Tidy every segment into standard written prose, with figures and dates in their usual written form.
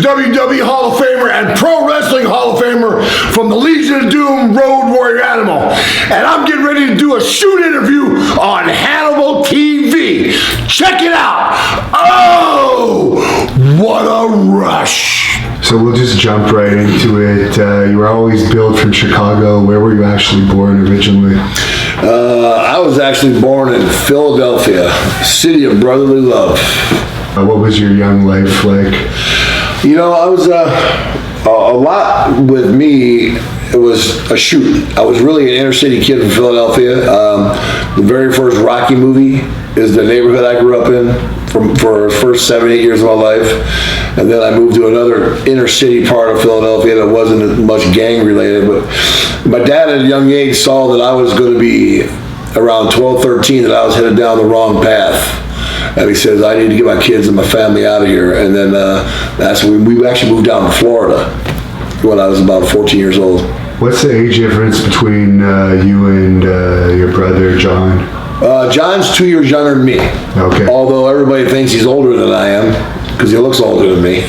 WWE Hall of Famer and Pro Wrestling Hall of Famer from the Legion of Doom, Road Warrior Animal. And I'm getting ready to do a shoot interview on Hannibal TV. Check it out. Oh, what a rush. So we'll just jump right into it. You were always billed from Chicago. Where were you actually born originally? I was actually born in Philadelphia, city of brotherly love. What was your young life like? You know, I was a lot with me. It was a shoot. I was really an inner city kid from Philadelphia. The very first Rocky movie is the neighborhood I grew up in for the first 7-8 years of my life. And then I moved to another inner city part of Philadelphia that wasn't much gang related. But my dad at a young age saw that I was going to be around 12, 13, that I was headed down the wrong path. And he says, I need to get my kids and my family out of here. And then that's when we actually moved down to Florida when I was about 14 years old. What's the age difference between you and your brother, John? John's 2 years younger than me. Okay. Although everybody thinks he's older than I am, because he looks older than me.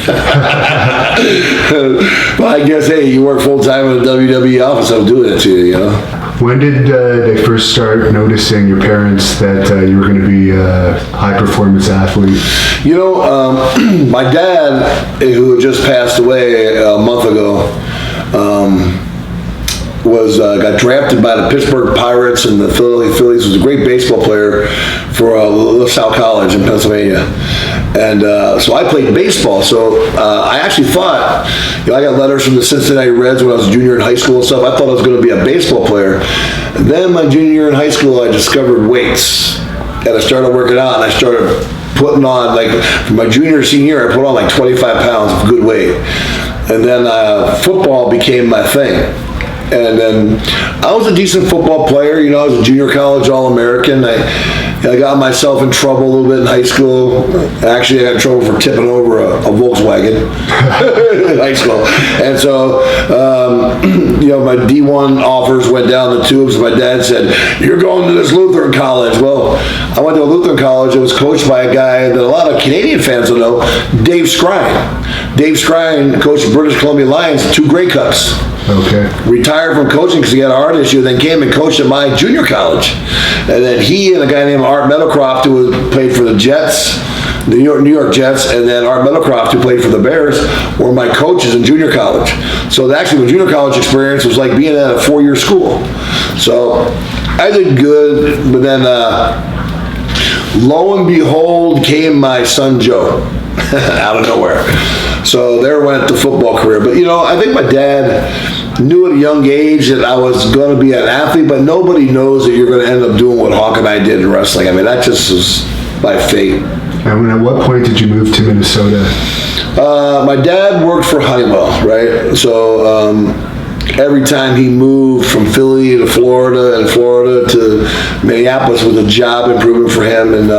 But I guess, hey, you work full-time in a WWE office, I'm doing it to you, you know? When did they first start noticing, your parents, that you were going to be a high-performance athlete? You know, my dad, who had just passed away a month ago, got drafted by the Pittsburgh Pirates, and the Phillies. Was a great baseball player for LaSalle College in Pennsylvania. And so I played baseball. So I actually thought, you know, I got letters from the Cincinnati Reds when I was a junior in high school and stuff. I thought I was going to be a baseball player. And then my junior year in high school, I discovered weights. And I started working out, and I started putting on, like, for my junior and senior year, I put on like 25 pounds of good weight. And then football became my thing. And then I was a decent football player. You know, I was a junior college All-American. I got myself in trouble a little bit in high school. Actually, I got in trouble for tipping over a Volkswagen in high school. And so, you know, my D1 offers went down the tubes. My dad said, you're going to this Lutheran college. Well, I went to a Lutheran college. It was coached by a guy that a lot of Canadian fans will know, Dave Scrine. Dave Scrine coached the British Columbia Lions, 2 Grey Cups. Okay. Retired from coaching because he had a heart issue, then came and coached at my junior college. And then he and a guy named Art Meadowcroft, who played for the Jets, the New York Jets, and then Art Meadowcroft, who played for the Bears, were my coaches in junior college. So actually, my junior college experience was like being at a 4-year school. So I did good, but then lo and behold came my son Joe out of nowhere. So there went the football career. But, you know, I think my dad knew at a young age that I was going to be an athlete, but nobody knows that you're going to end up doing what Hawk and I did in wrestling. I mean, that just was by fate. And at what point did you move to Minnesota? My dad worked for Honeywell, right? So every time he moved from Philly to Florida and Florida to Minneapolis was a job improvement for him. And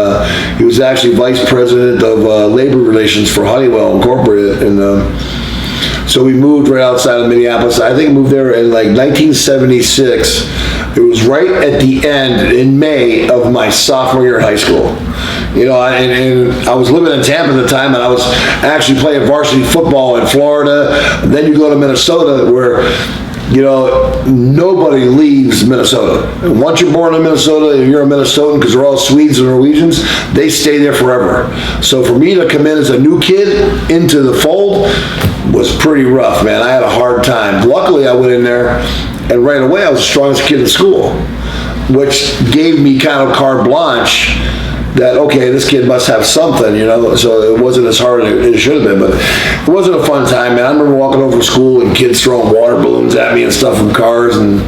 he was actually vice president of labor relations for Honeywell Incorporated. And so we moved right outside of Minneapolis. I think I moved there in like 1976. It was right at the end in May of my sophomore year in high school. You know, and I was living in Tampa at the time, and I was actually playing varsity football in Florida. And then you go to Minnesota, where, you know, nobody leaves Minnesota. And once you're born in Minnesota, and you're a Minnesotan, because they're all Swedes and Norwegians, they stay there forever. So for me to come in as a new kid into the fold was pretty rough, man. I had a hard time. Luckily, I went in there, and right away I was the strongest kid in school, which gave me kind of carte blanche that, okay, this kid must have something, you know, so it wasn't as hard as it should have been, but it wasn't a fun time, man. I remember walking over to school and kids throwing water balloons at me and stuff from cars and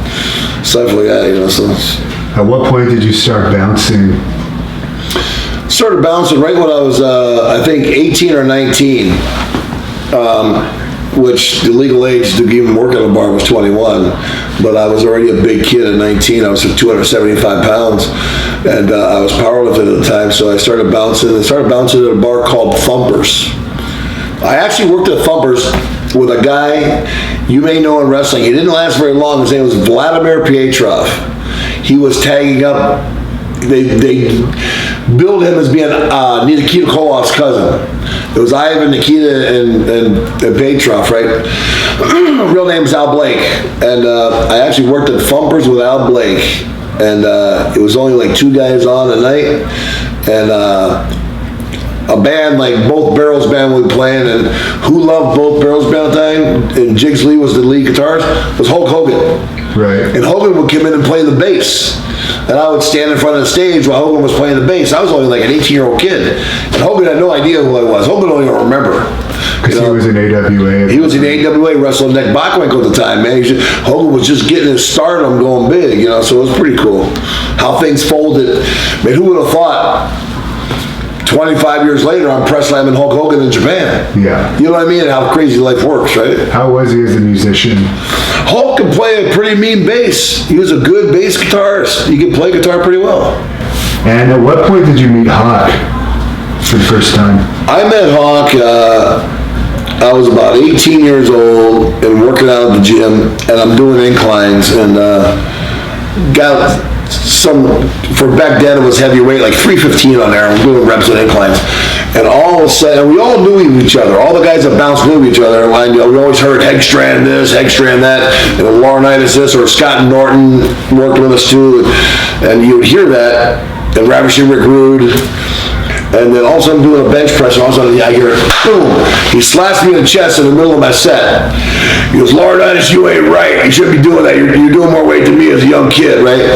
stuff like that, you know, so. At what point did you start bouncing? Started bouncing right when I was, I think, 18 or 19. Which the legal age to even work at a bar was 21, but I was already a big kid at 19. I was 275 pounds, and I was powerlifting at the time, so I started bouncing. I started bouncing at a bar called Thumpers. I actually worked at Thumpers with a guy you may know in wrestling. He didn't last very long. His name was Vladimir Pietrov. He was tagging up, they billed him as being Nikita Koloff's cousin. It was Ivan, Nikita, and Petrov, right? Real name's Al Blake. And I actually worked at Thumpers with Al Blake. And it was only like 2 guys on a night. And a band, like Both Barrels band we were playing, and who loved Both Barrels band at the time, and Jigs Lee was the lead guitarist, was Hulk Hogan. Right. And Hogan would come in and play the bass. And I would stand in front of the stage while Hogan was playing the bass. I was only like an 18-year-old kid. And Hogan had no idea who I was. Hogan don't even remember. Because he was in AWA. He was in AWA, wrestling Nick Bockwinkel at the time, man. Hogan was just getting his stardom going big, so it was pretty cool. How things folded. Man, who would have thought 25 years later I'm press slamming Hulk Hogan in Japan? Yeah. You know what I mean? And how crazy life works, right? How was he as a musician? Hulk could play a pretty mean bass. He was a good bass guitarist. He could play guitar pretty well. And at what point did you meet Hawk for the first time? I met Hawk, I was about 18 years old and working out at the gym, and I'm doing inclines, and got some, for back then it was heavyweight, like 315 on there, and we're doing reps and inclines. And all of a sudden, we all knew each other. All the guys that bounced knew each other. And we always heard Hegstrand this, Hegstrand that, and Laurinaitis this, or Scott Norton worked with us too. And you would hear that, and Ravishing Rick Rude. And then all of a sudden doing a bench press, and all of a sudden I hear it, boom. He slaps me in the chest in the middle of my set. He goes, Laurinaitis, you ain't right. You shouldn't be doing that. You're doing more weight than me as a young kid, right?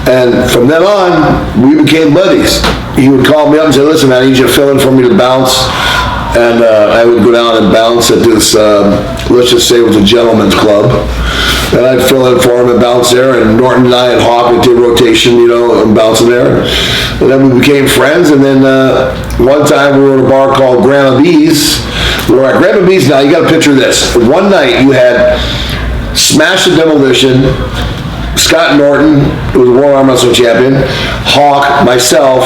And from then on, we became buddies. He would call me up and say, listen, man, I need you to fill in for me to bounce. And I would go down and bounce at this, let's just say it was a gentleman's club. And I'd fill in for him and bounce there, and Norton and I and Hawk would do rotation, and bouncing there. And then we became friends, and then one time we were at a bar called Grandma B's. We were at Grandma B's now, you gotta picture this. One night you had Smash the Demolition, Scott Norton, who was a World Arm Wrestling Champion, Hawk, myself,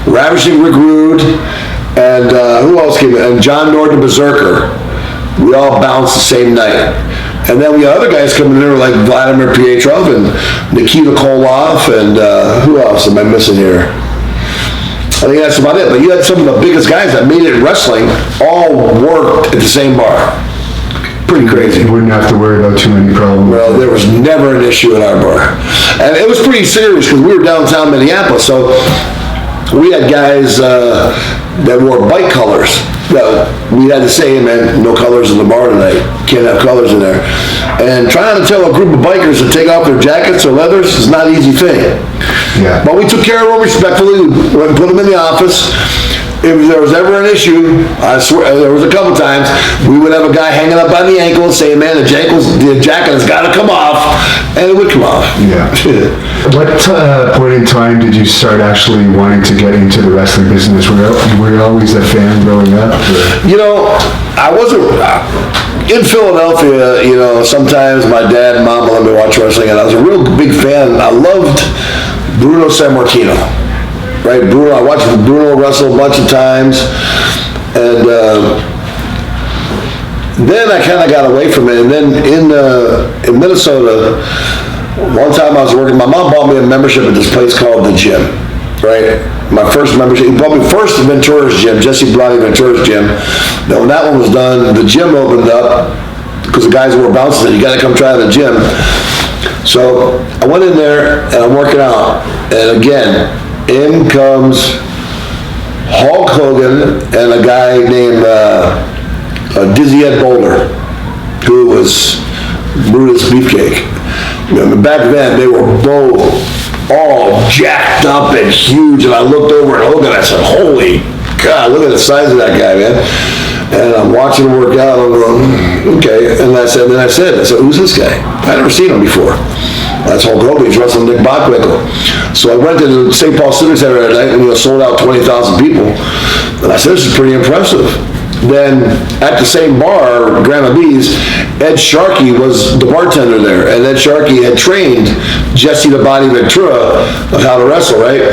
Ravishing Rick Rude, and who else came in? And John Norton Berserker. We all bounced the same night. And then we had other guys coming in there like Vladimir Pietrov and Nikita Koloff, and who else am I missing here? I think that's about it. But you had some of the biggest guys that made it in wrestling all worked at the same bar. Pretty crazy. You wouldn't have to worry about too many problems. Well, there was never an issue at our bar. And it was pretty serious because we were downtown Minneapolis, so we had guys that wore bike colors. We had to say, hey, man, no colors in the bar tonight. Can't have colors in there. And trying to tell a group of bikers to take off their jackets or leathers is not an easy thing. Yeah. But we took care of them respectfully. We went and put them in the office. If there was ever an issue, I swear, there was a couple times, we would have a guy hanging up on the ankle saying, man, the jacket has got to come off, and it would come off. Yeah. What point in time did you start actually wanting to get into the wrestling business? Were you always a fan growing up? Or? I wasn't, in Philadelphia, sometimes my dad and mom let me watch wrestling, and I was a real big fan. I loved Bruno Sammartino. Right, Bruno, I watched Bruno wrestle a bunch of times, and then I kind of got away from it. And then in Minnesota, one time I was working, my mom bought me a membership at this place called The Gym, right? My first membership, he bought me first at Ventura's Gym, Jesse Blotty Ventura's Gym. Then when that one was done, the gym opened up, because the guys were bouncing it, you gotta come try the gym. So I went in there, and I'm working out, and again, in comes Hulk Hogan and a guy named Dizzy Ed Boulder, who was Brutus Beefcake. Back then, they were both all jacked up and huge, and I looked over at Hogan, I said, holy God, look at the size of that guy, man. And I'm watching him work out, and I'm going, okay. And I said, who's this guy? I'd never seen him before. That's Hulk Hogan, he's wrestling Nick Bockwinkel. So I went to the St. Paul Civic Center that night, and sold out 20,000 people. And I said, this is pretty impressive. Then at the same bar, Grandma B's, Ed Sharkey was the bartender there, and Ed Sharkey had trained Jesse the Body Ventura of how to wrestle, right?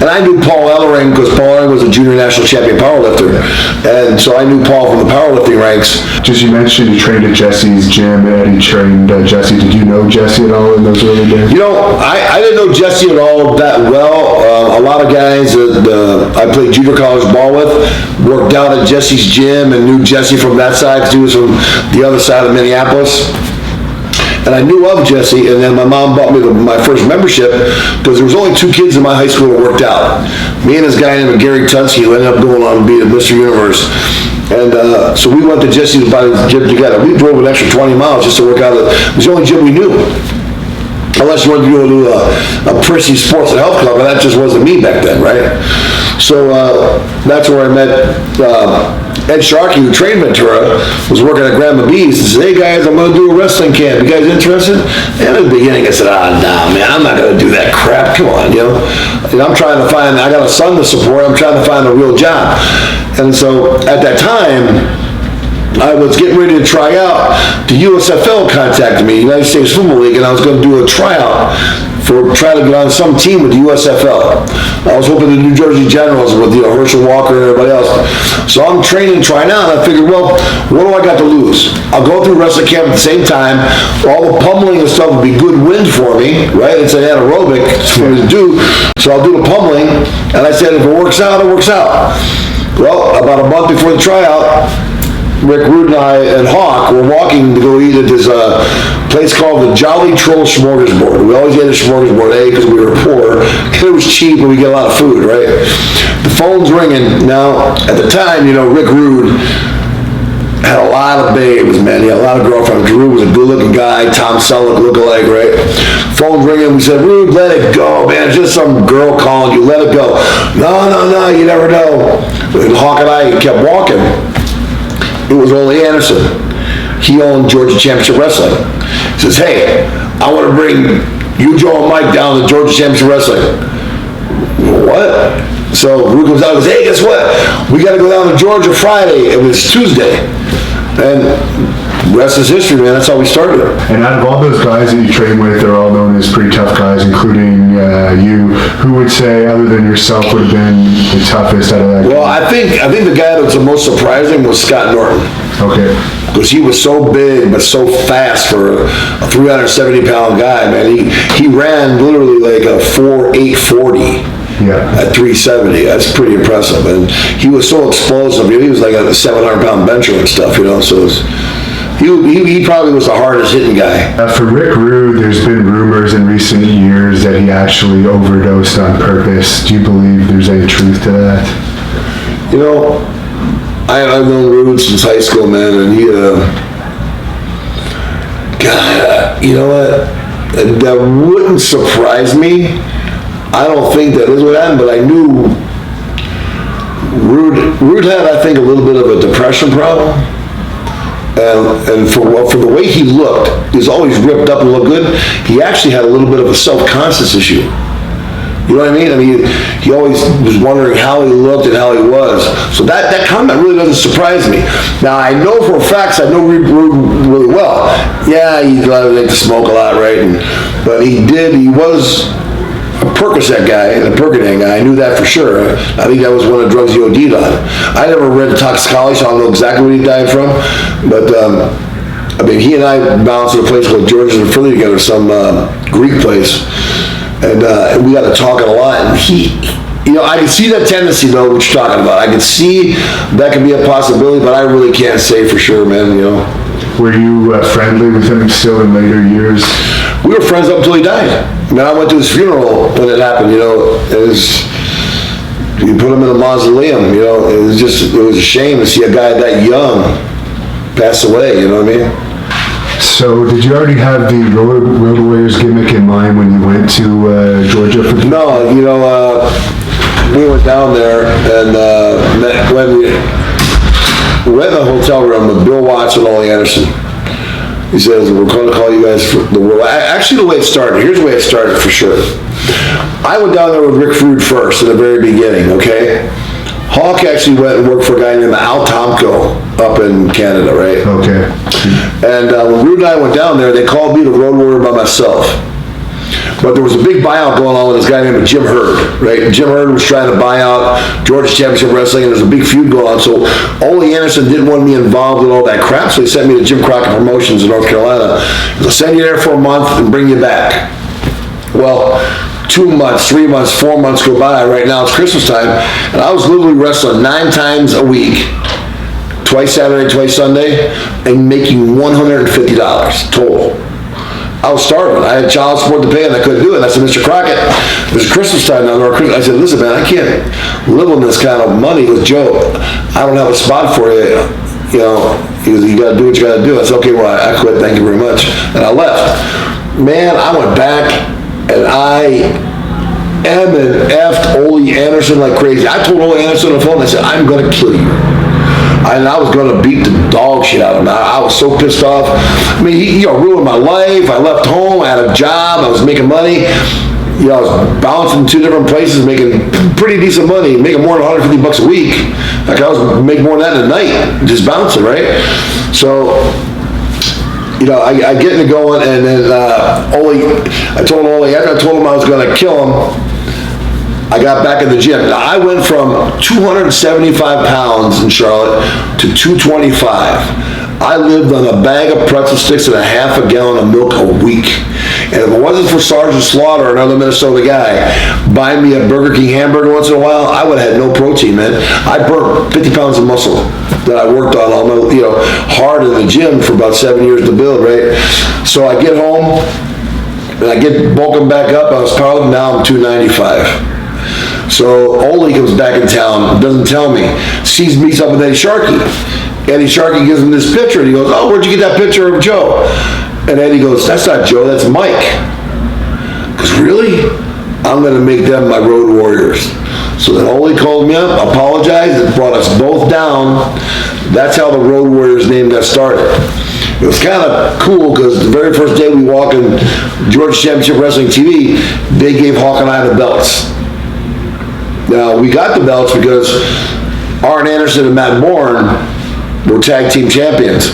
And I knew Paul Ellering because Paul Ellering was a junior national champion powerlifter. And so I knew Paul from the powerlifting ranks. Just you mentioned you trained at Jesse's gym, and Eddie trained Jesse. Did you know Jesse at all in those early days? You know, I didn't know Jesse at all that well. A lot of guys that I played junior college ball with worked out at Jesse's gym and knew Jesse from that side because he was from the other side of Minneapolis. And I knew of Jesse, and then my mom bought me my first membership because there was only 2 kids in my high school that worked out. Me and this guy named Gary Tunsky, who ended up going on to be Mr. Universe. And so we went to Jesse's body gym together. We drove an extra 20 miles just to work out. It was the only gym we knew. Unless you wanted to go to a prissy sports and health club, and that just wasn't me back then, right? So that's where I met Ed Sharkey, who trained Ventura, was working at Grandma B's, and said, hey guys, I'm going to do a wrestling camp. You guys interested? And in the beginning I said, nah, man, I'm not going to do that crap. Come on, you know? And I'm trying to find, I got a son to support, I'm trying to find a real job. And so at that time, I was getting ready to try out. The USFL contacted me, United States Football League, and I was going to do a tryout for trying to get on some team with the USFL. I was hoping the New Jersey Generals with Herschel Walker and everybody else. So I'm training, trying out, and I figured, well, what do I got to lose? I'll go through wrestling camp at the same time. All the pummeling and stuff would be good wind for me, right? It's an anaerobic for me to do. So I'll do the pummeling, and I said, if it works out, it works out. Well, about a month before the tryout, Rick Rude and I and Hawk were walking to go eat at this place called the Jolly Troll Smorgasbord. We always ate a smorgasbord, because we were poor. It was cheap and we get a lot of food, right? The phone's ringing. Now, at the time, Rick Rude had a lot of babes, man. He had a lot of girlfriends. Drew was a good-looking guy. Tom Selleck look-alike, right? Phone's ringing. We said, Rude, let it go, man. It's just some girl calling you. Let it go. No, you never know. And Hawk and I kept walking. It was Ole Anderson. He owned Georgia Championship Wrestling. He says, hey, I want to bring you, Joe, and Mike down to Georgia Championship Wrestling. What? So Rude comes out and goes, hey, guess what? We got to go down to Georgia Friday. It was Tuesday. And rest is history, man. That's how we started. And out of all those guys that you train with, they're all known as pretty tough guys, including you. Who would say, other than yourself, would have been the toughest out of that? Well, I think the guy that was the most surprising was Scott Norton. Okay. Because he was so big but so fast for a 370-pound guy, man. He ran literally like a 4.840. Yeah. At 370, that's pretty impressive. And he was so explosive. He was like a 700-pound bencher and stuff, So it was, he probably was the hardest hitting guy. For Rick Rude, there's been rumors in recent years that he actually overdosed on purpose. Do you believe there's any truth to that? I've known Rude since high school, man, and he, God, you know what? That wouldn't surprise me. I don't think that is what happened, but I knew Rude had, I think, a little bit of a depression problem. And for the way he looked, he was always ripped up and looked good. He actually had a little bit of a self-conscious issue. You know what I mean? He always was wondering how he looked and how he was. So that comment really doesn't surprise me. Now, I know for a fact, I know Rude really well. Yeah, he liked to smoke a lot, right? But he was a Percocet guy and a Percodan guy. I knew that for sure. I think that was one of the drugs he OD'd on. I never read the toxicology, so I don't know exactly what he died from. But, he and I bounced at a place called George's in Philly together, some Greek place. And we got to talking a lot. And I can see that tendency, though, what you're talking about. I can see that could be a possibility, but I really can't say for sure, man, Were you friendly with him still in later years? We were friends up until he died. I went to his funeral when it happened, you put him in a mausoleum, it was a shame to see a guy that young pass away, you know what I mean? So, did you already have the Road Warriors gimmick in mind when you went to Georgia? No, we went down there and when we went in the hotel room with Bill Watts and Ole Anderson. He says, we're going to call you guys for the world. Actually, the way it started, here's the way it started for sure. I went down there with Rick Rude first in the very beginning, okay? Hawk actually went and worked for a guy named Al Tomko up in Canada, right? Okay. And when Rude and I went down there, they called me the Road Warrior by myself. But there was a big buyout going on with this guy named Jim Herd, right? Jim Herd was trying to buy out Georgia Championship Wrestling, and there's a big feud going on. So Ole Anderson didn't want me involved in all that crap, so he sent me to Jim Crockett Promotions in North Carolina. He'll send you there for a month and bring you back. Well, 2 months, 3 months, 4 months go by. Right now it's Christmas time, and I was literally wrestling 9 times a week, twice Saturday, twice Sunday, and making $150 total. I was starving. I had child support to pay, and I couldn't do it. And I said, Mr. Crockett, it's Christmas time now. I said, listen, man, I can't live on this kind of money with Joe. I don't have a spot for you. You know, he goes, you got to do what you got to do. I said, okay, well, I quit. Thank you very much. And I left. Man, I went back, and I effed Ole Anderson like crazy. I told Ole Anderson on the phone, I said, I'm going to kill you. And I was going to beat the dog shit out of him. I was so pissed off. I mean, he ruined my life. I left home. I had a job. I was making money. I was bouncing 2 different places, making pretty decent money, making more than $150 a week. Like, I was making more than that in a night, just bouncing, right? So, I get into going, and then I told Ole, after I told him I was going to kill him, I got back in the gym. Now, I went from 275 pounds in Charlotte to 225. I lived on a bag of pretzel sticks and a half a gallon of milk a week. And if it wasn't for Sergeant Slaughter, another Minnesota guy, buying me a Burger King hamburger once in a while, I would have had no protein, man. I burnt 50 pounds of muscle that I worked on all my, hard in the gym for about 7 years to build, right? So I get home, and I get bulking back up. I was powerlifting, now I'm 295. So Ole comes back in town, doesn't tell me, meets up with Eddie Sharkey. Eddie Sharkey gives him this picture, and he goes, oh, where'd you get that picture of Joe? And Eddie goes, that's not Joe, that's Mike. Because really? I'm going to make them my road warriors. So then Ole called me up, apologized, and brought us both down. That's how the Road Warriors name got started. It was kind of cool because the very first day we walked in Georgia Championship Wrestling TV, they gave Hawk and I the belts. Now, we got the belts because Arn Anderson and Matt Bourne were tag team champions.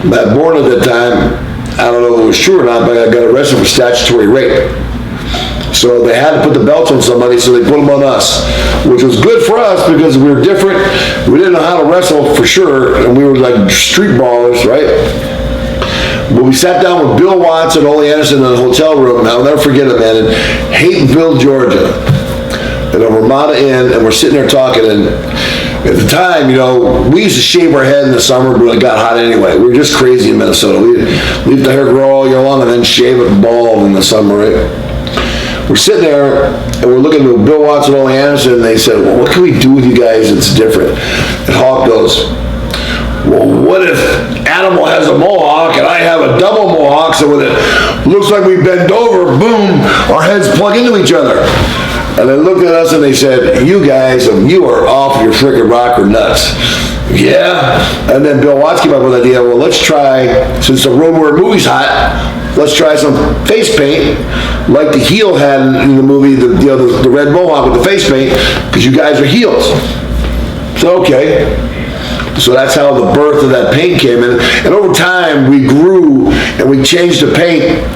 Matt Bourne at that time, I don't know if it was true or not, but I got arrested for statutory rape. So they had to put the belts on somebody, so they put them on us, which was good for us because we were different. We didn't know how to wrestle for sure, and we were like street ballers, right? But we sat down with Bill Watts and Ole Anderson in the hotel room, and I'll never forget it, man, in Haydenville, Georgia, at a Ramada Inn, and we're sitting there talking, and at the time, we used to shave our head in the summer, but it got hot anyway. We were just crazy in Minnesota. We'd leave the hair grow all year long and then shave it bald in the summer, right? We're sitting there, and we're looking at Bill Watts and Ole Anderson, and they said, well, what can we do with you guys that's different? And Hawk goes, well, what if Animal has a mohawk and I have a double mohawk, so when it looks like we bend over, boom, our heads plug into each other. And they looked at us and they said, you guys, you are off your freaking rocker nuts. Yeah. And then Bill Watts came up with the idea, well, let's try, since the Road Warrior movie's hot, let's try some face paint, like the heel had in the movie, the red mohawk with the face paint, because you guys are heels. So, okay. So that's how the birth of that paint came in. And over time, we grew and we changed the paint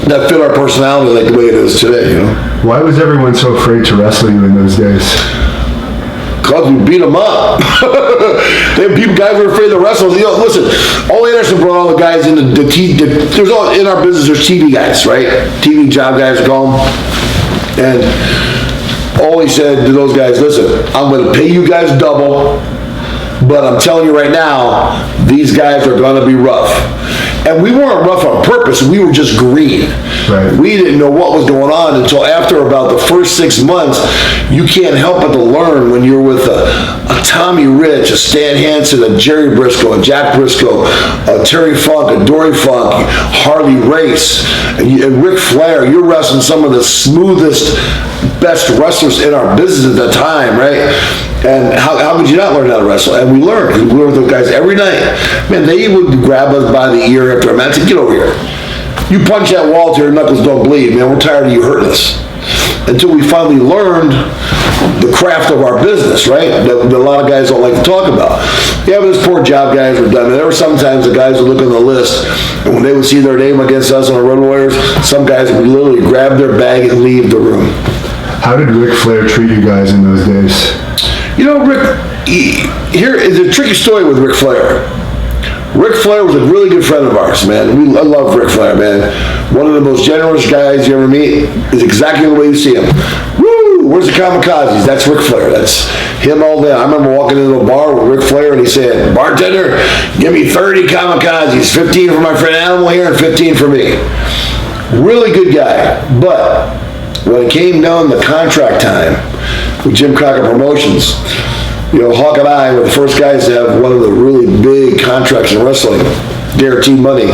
that fit our personality like the way it is today, Why was everyone so afraid to wrestle you in those days? Because we beat them up. Guys were afraid to wrestle. Listen, Ole Anderson brought all the guys into the TV. There's all in our business. There's TV guys, right? TV job guys call them. And Ole said to those guys, "Listen, I'm going to pay you guys double, but I'm telling you right now, these guys are going to be rough." And we weren't rough on purpose, we were just green. Right. We didn't know what was going on until after about the first 6 months. You can't help but to learn when you're with a Tommy Rich, a Stan Hansen, a Jerry Briscoe, a Jack Briscoe, a Terry Funk, a Dory Funk, Harley Race, and Ric Flair. You're wrestling some of the smoothest, best wrestlers in our business at the time, right? And how could you not learn how to wrestle? And we learned. We were with those guys every night. Man, they would grab us by the ear after a match and say, get over here. You punch that wall till your knuckles don't bleed, man. We're tired of you hurting us. until we finally learned the craft of our business, right? That a lot of guys don't like to talk about. Yeah, but this poor job guys were done. There were sometimes the guys would look on the list, and when they would see their name against us on the Road Warriors, some guys would literally grab their bag and leave the room. How did Ric Flair treat you guys in those days? You know, here is a tricky story with Ric Flair. Ric Flair was a really good friend of ours, man. I love Ric Flair, man. One of the most generous guys you ever meet is exactly the way you see him. Woo! Where's the kamikazes? That's Ric Flair. That's him all day. I remember walking into a bar with Ric Flair and he said, "Bartender, give me 30 kamikazes, 15 for my friend Animal here and 15 for me." Really good guy. But when it came down to contract time with Jim Crockett Promotions, you know, Hawk and I were the first guys to have one of the really big contracts in wrestling, guaranteed money.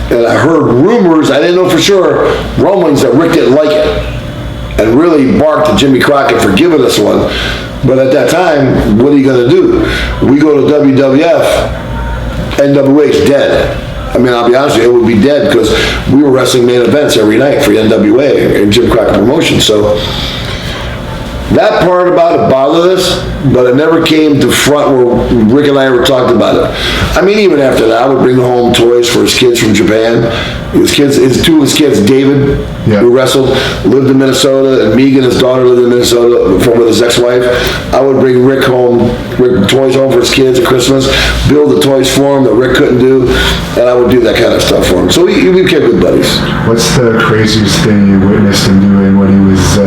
And I heard rumors, I didn't know for sure, rumblings that Rick didn't like it. And really barked at Jimmy Crockett for giving us one. But at that time, what are you gonna do? We go to WWF, NWA's dead. I mean, I'll be honest with you, it would be dead because we were wrestling main events every night for NWA and Jim Crockett Promotions. So that part about it bothered us, but it never came to front where Rick and I ever talked about it. I mean, even after that, I would bring home toys for his kids from Japan. Two of his kids, David, who wrestled, lived in Minnesota, and Megan, his daughter, lived in Minnesota with his ex-wife. I would bring Rick toys home for his kids at Christmas, build the toys for him that Rick couldn't do, and I would do that kind of stuff for him. So we became good buddies. What's the craziest thing you witnessed him doing when he was...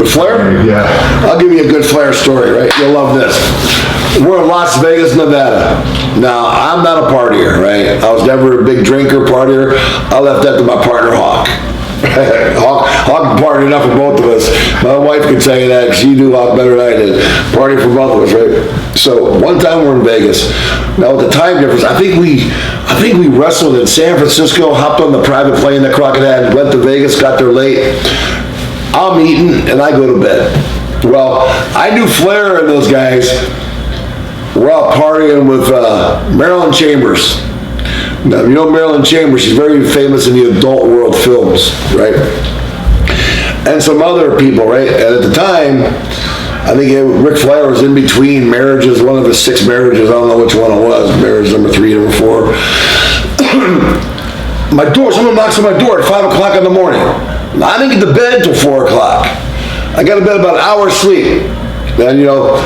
With Flair? Yeah. I'll give you a good Flair story, right? You'll love this. We're in Las Vegas, Nevada. Now, I'm not a partier, right? I was never a big drinker, partier. I left that to my partner, Hawk. Hawk partied enough for both of us. My wife could tell you that, because she knew Hawk better than I did. Party for both of us, right? So, one time we're in Vegas. Now, with the time difference, I think we wrestled in San Francisco, hopped on the private plane that Crockett had, went to Vegas, got there late. I'm eating, and I go to bed. Well, I knew Flair and those guys were out partying with Marilyn Chambers. Now, you know Marilyn Chambers, she's very famous in the adult world films, right? And some other people, right? And at the time, I think Ric Flair was in between marriages, one of his 6 marriages, I don't know which one it was, marriage number 3, number 4. Someone knocks on my door at 5 o'clock in the morning. I didn't get to bed until 4 o'clock. I got to bed about an hour's sleep. And, you know,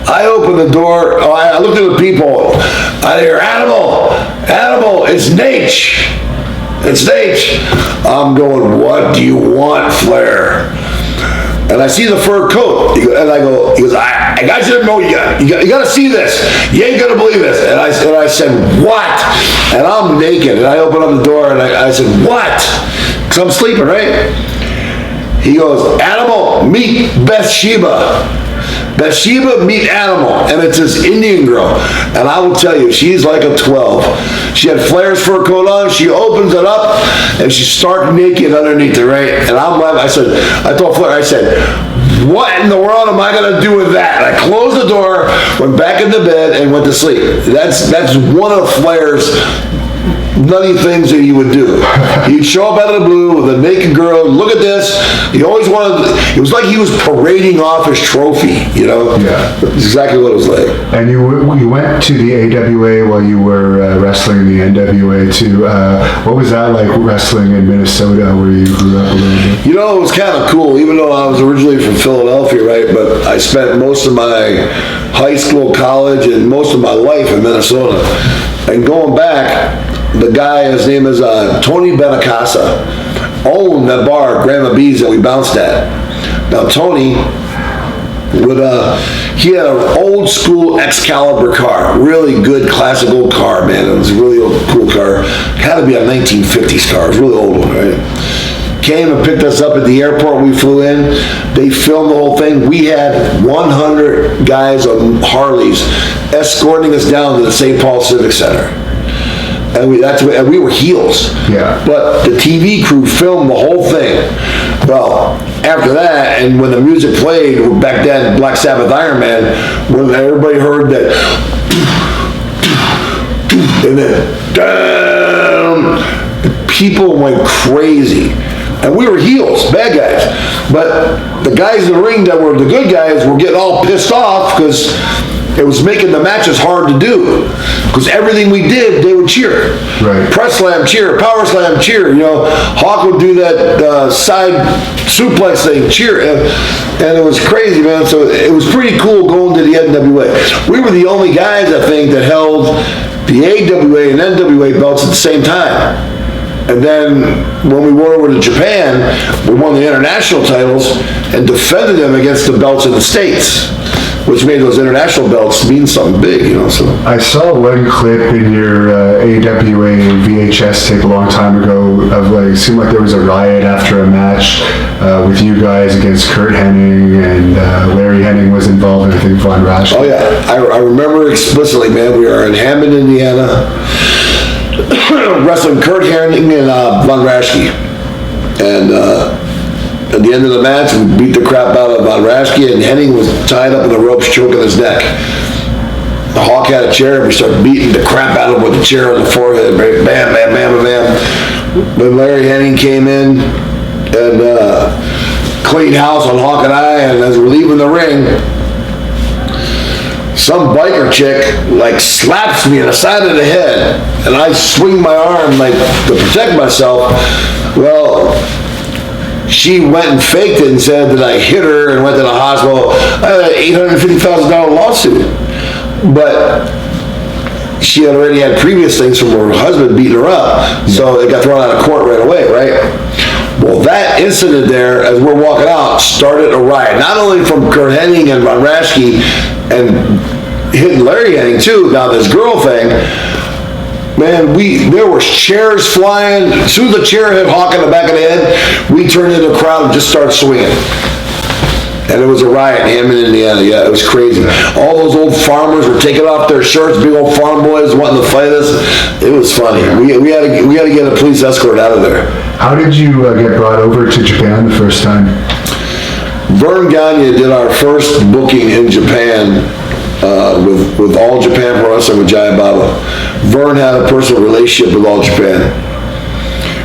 I opened the door, I looked at the people, I hear, Animal, it's Nate. It's Nate. I'm going, what do you want, Flair? And I see the fur coat, and I go, he goes, I got you to know, you got to see this. You ain't gonna believe this. And I said, what? And I'm naked, and I open up the door, and I said, what? Because I'm sleeping, right? He goes, Animal, meet Bathsheba. Bathsheba, meet Animal. And it's this Indian girl. And I will tell you, she's like a 12. She had Flair's fur coat on. She opens it up, and she's stark naked underneath it, right? And I'm laughing. I told Flair, I said, what in the world am I going to do with that? And I closed the door, went back into bed, and went to sleep. That's one of Flair's nutty things that he would do. He'd show up out of the blue with a naked girl, look at this. He always wanted, it was like he was parading off his trophy, you know? Yeah. That's exactly what it was like. And you went to the AWA while you were wrestling in the NWA too. What was that like wrestling in Minnesota where you grew up a little bit? You know, it was kind of cool, even though I was originally from Philadelphia, right? But I spent most of my high school, college, and most of my life in Minnesota. And going back, the guy, his name is Tony Benacasa, owned that bar, Grandma B's, that we bounced at. Now, Tony he had an old school Excalibur car, really good classic old car, man. It was a really old, cool car. Had to be a 1950s car, it was a really old one, right? Came and picked us up at the airport. We flew in. They filmed the whole thing. We had 100 guys on Harleys escorting us down to the St. Paul Civic Center. And we were heels. Yeah. But the TV crew filmed the whole thing. Well, after that, and when the music played, back then, Black Sabbath Iron Man, when everybody heard that, and then, people went crazy. And we were heels, bad guys. But the guys in the ring that were the good guys were getting all pissed off because it was making the matches hard to do. Because everything we did, they would cheer. Right. Press slam, cheer. Power slam, cheer. You know, Hawk would do that side suplex thing, cheer. And it was crazy, man. So it was pretty cool going to the NWA. We were the only guys, I think, that held the AWA and NWA belts at the same time. And then when we went over to Japan, we won the international titles and defended them against the belts in the States, which made those international belts mean something big, you know. So I saw one clip in your AWA VHS tape a long time ago of like, it seemed like there was a riot after a match with you guys against Kurt Hennig, and Larry Hennig was involved, and I think Von Rasch. Oh yeah, I remember explicitly, man. We were in Hammond, Indiana, wrestling Kurt Hennig and Von Raschke. And at the end of the match, we beat the crap out of Von Raschke, and Hennig was tied up in the ropes, choking his neck. The Hawk had a chair, and we started beating the crap out of him with the chair on the forehead. Bam, bam, bam, bam. Then Larry Hennig came in and cleaned house on Hawk and I, and as we're leaving the ring, some biker chick like slaps me in the side of the head, and I swing my arm like to protect myself. Well, she went and faked it and said that I hit her and went to the hospital. I had an $850,000 lawsuit, but she had already had previous things from her husband beating her up, so it got thrown out of court right away, right? Well, that incident there, as we're walking out, started a riot. Not only from Kurt Hennig and Von Raschke and hitting Larry Hennig too. Now this girl thing, man, there were chairs flying. As soon as the chair hit Hawk in the back of the head, we turned into a crowd and just started swinging. And it was a riot in Hammond, Indiana. Yeah, it was crazy. All those old farmers were taking off their shirts, big old farm boys wanting to fight us. It was funny. We had to get a police escort out of there. How did you get brought over to Japan the first time? Vern Gagne did our first booking in Japan with All Japan Pro Wrestling with Giant Baba. Vern had a personal relationship with All Japan.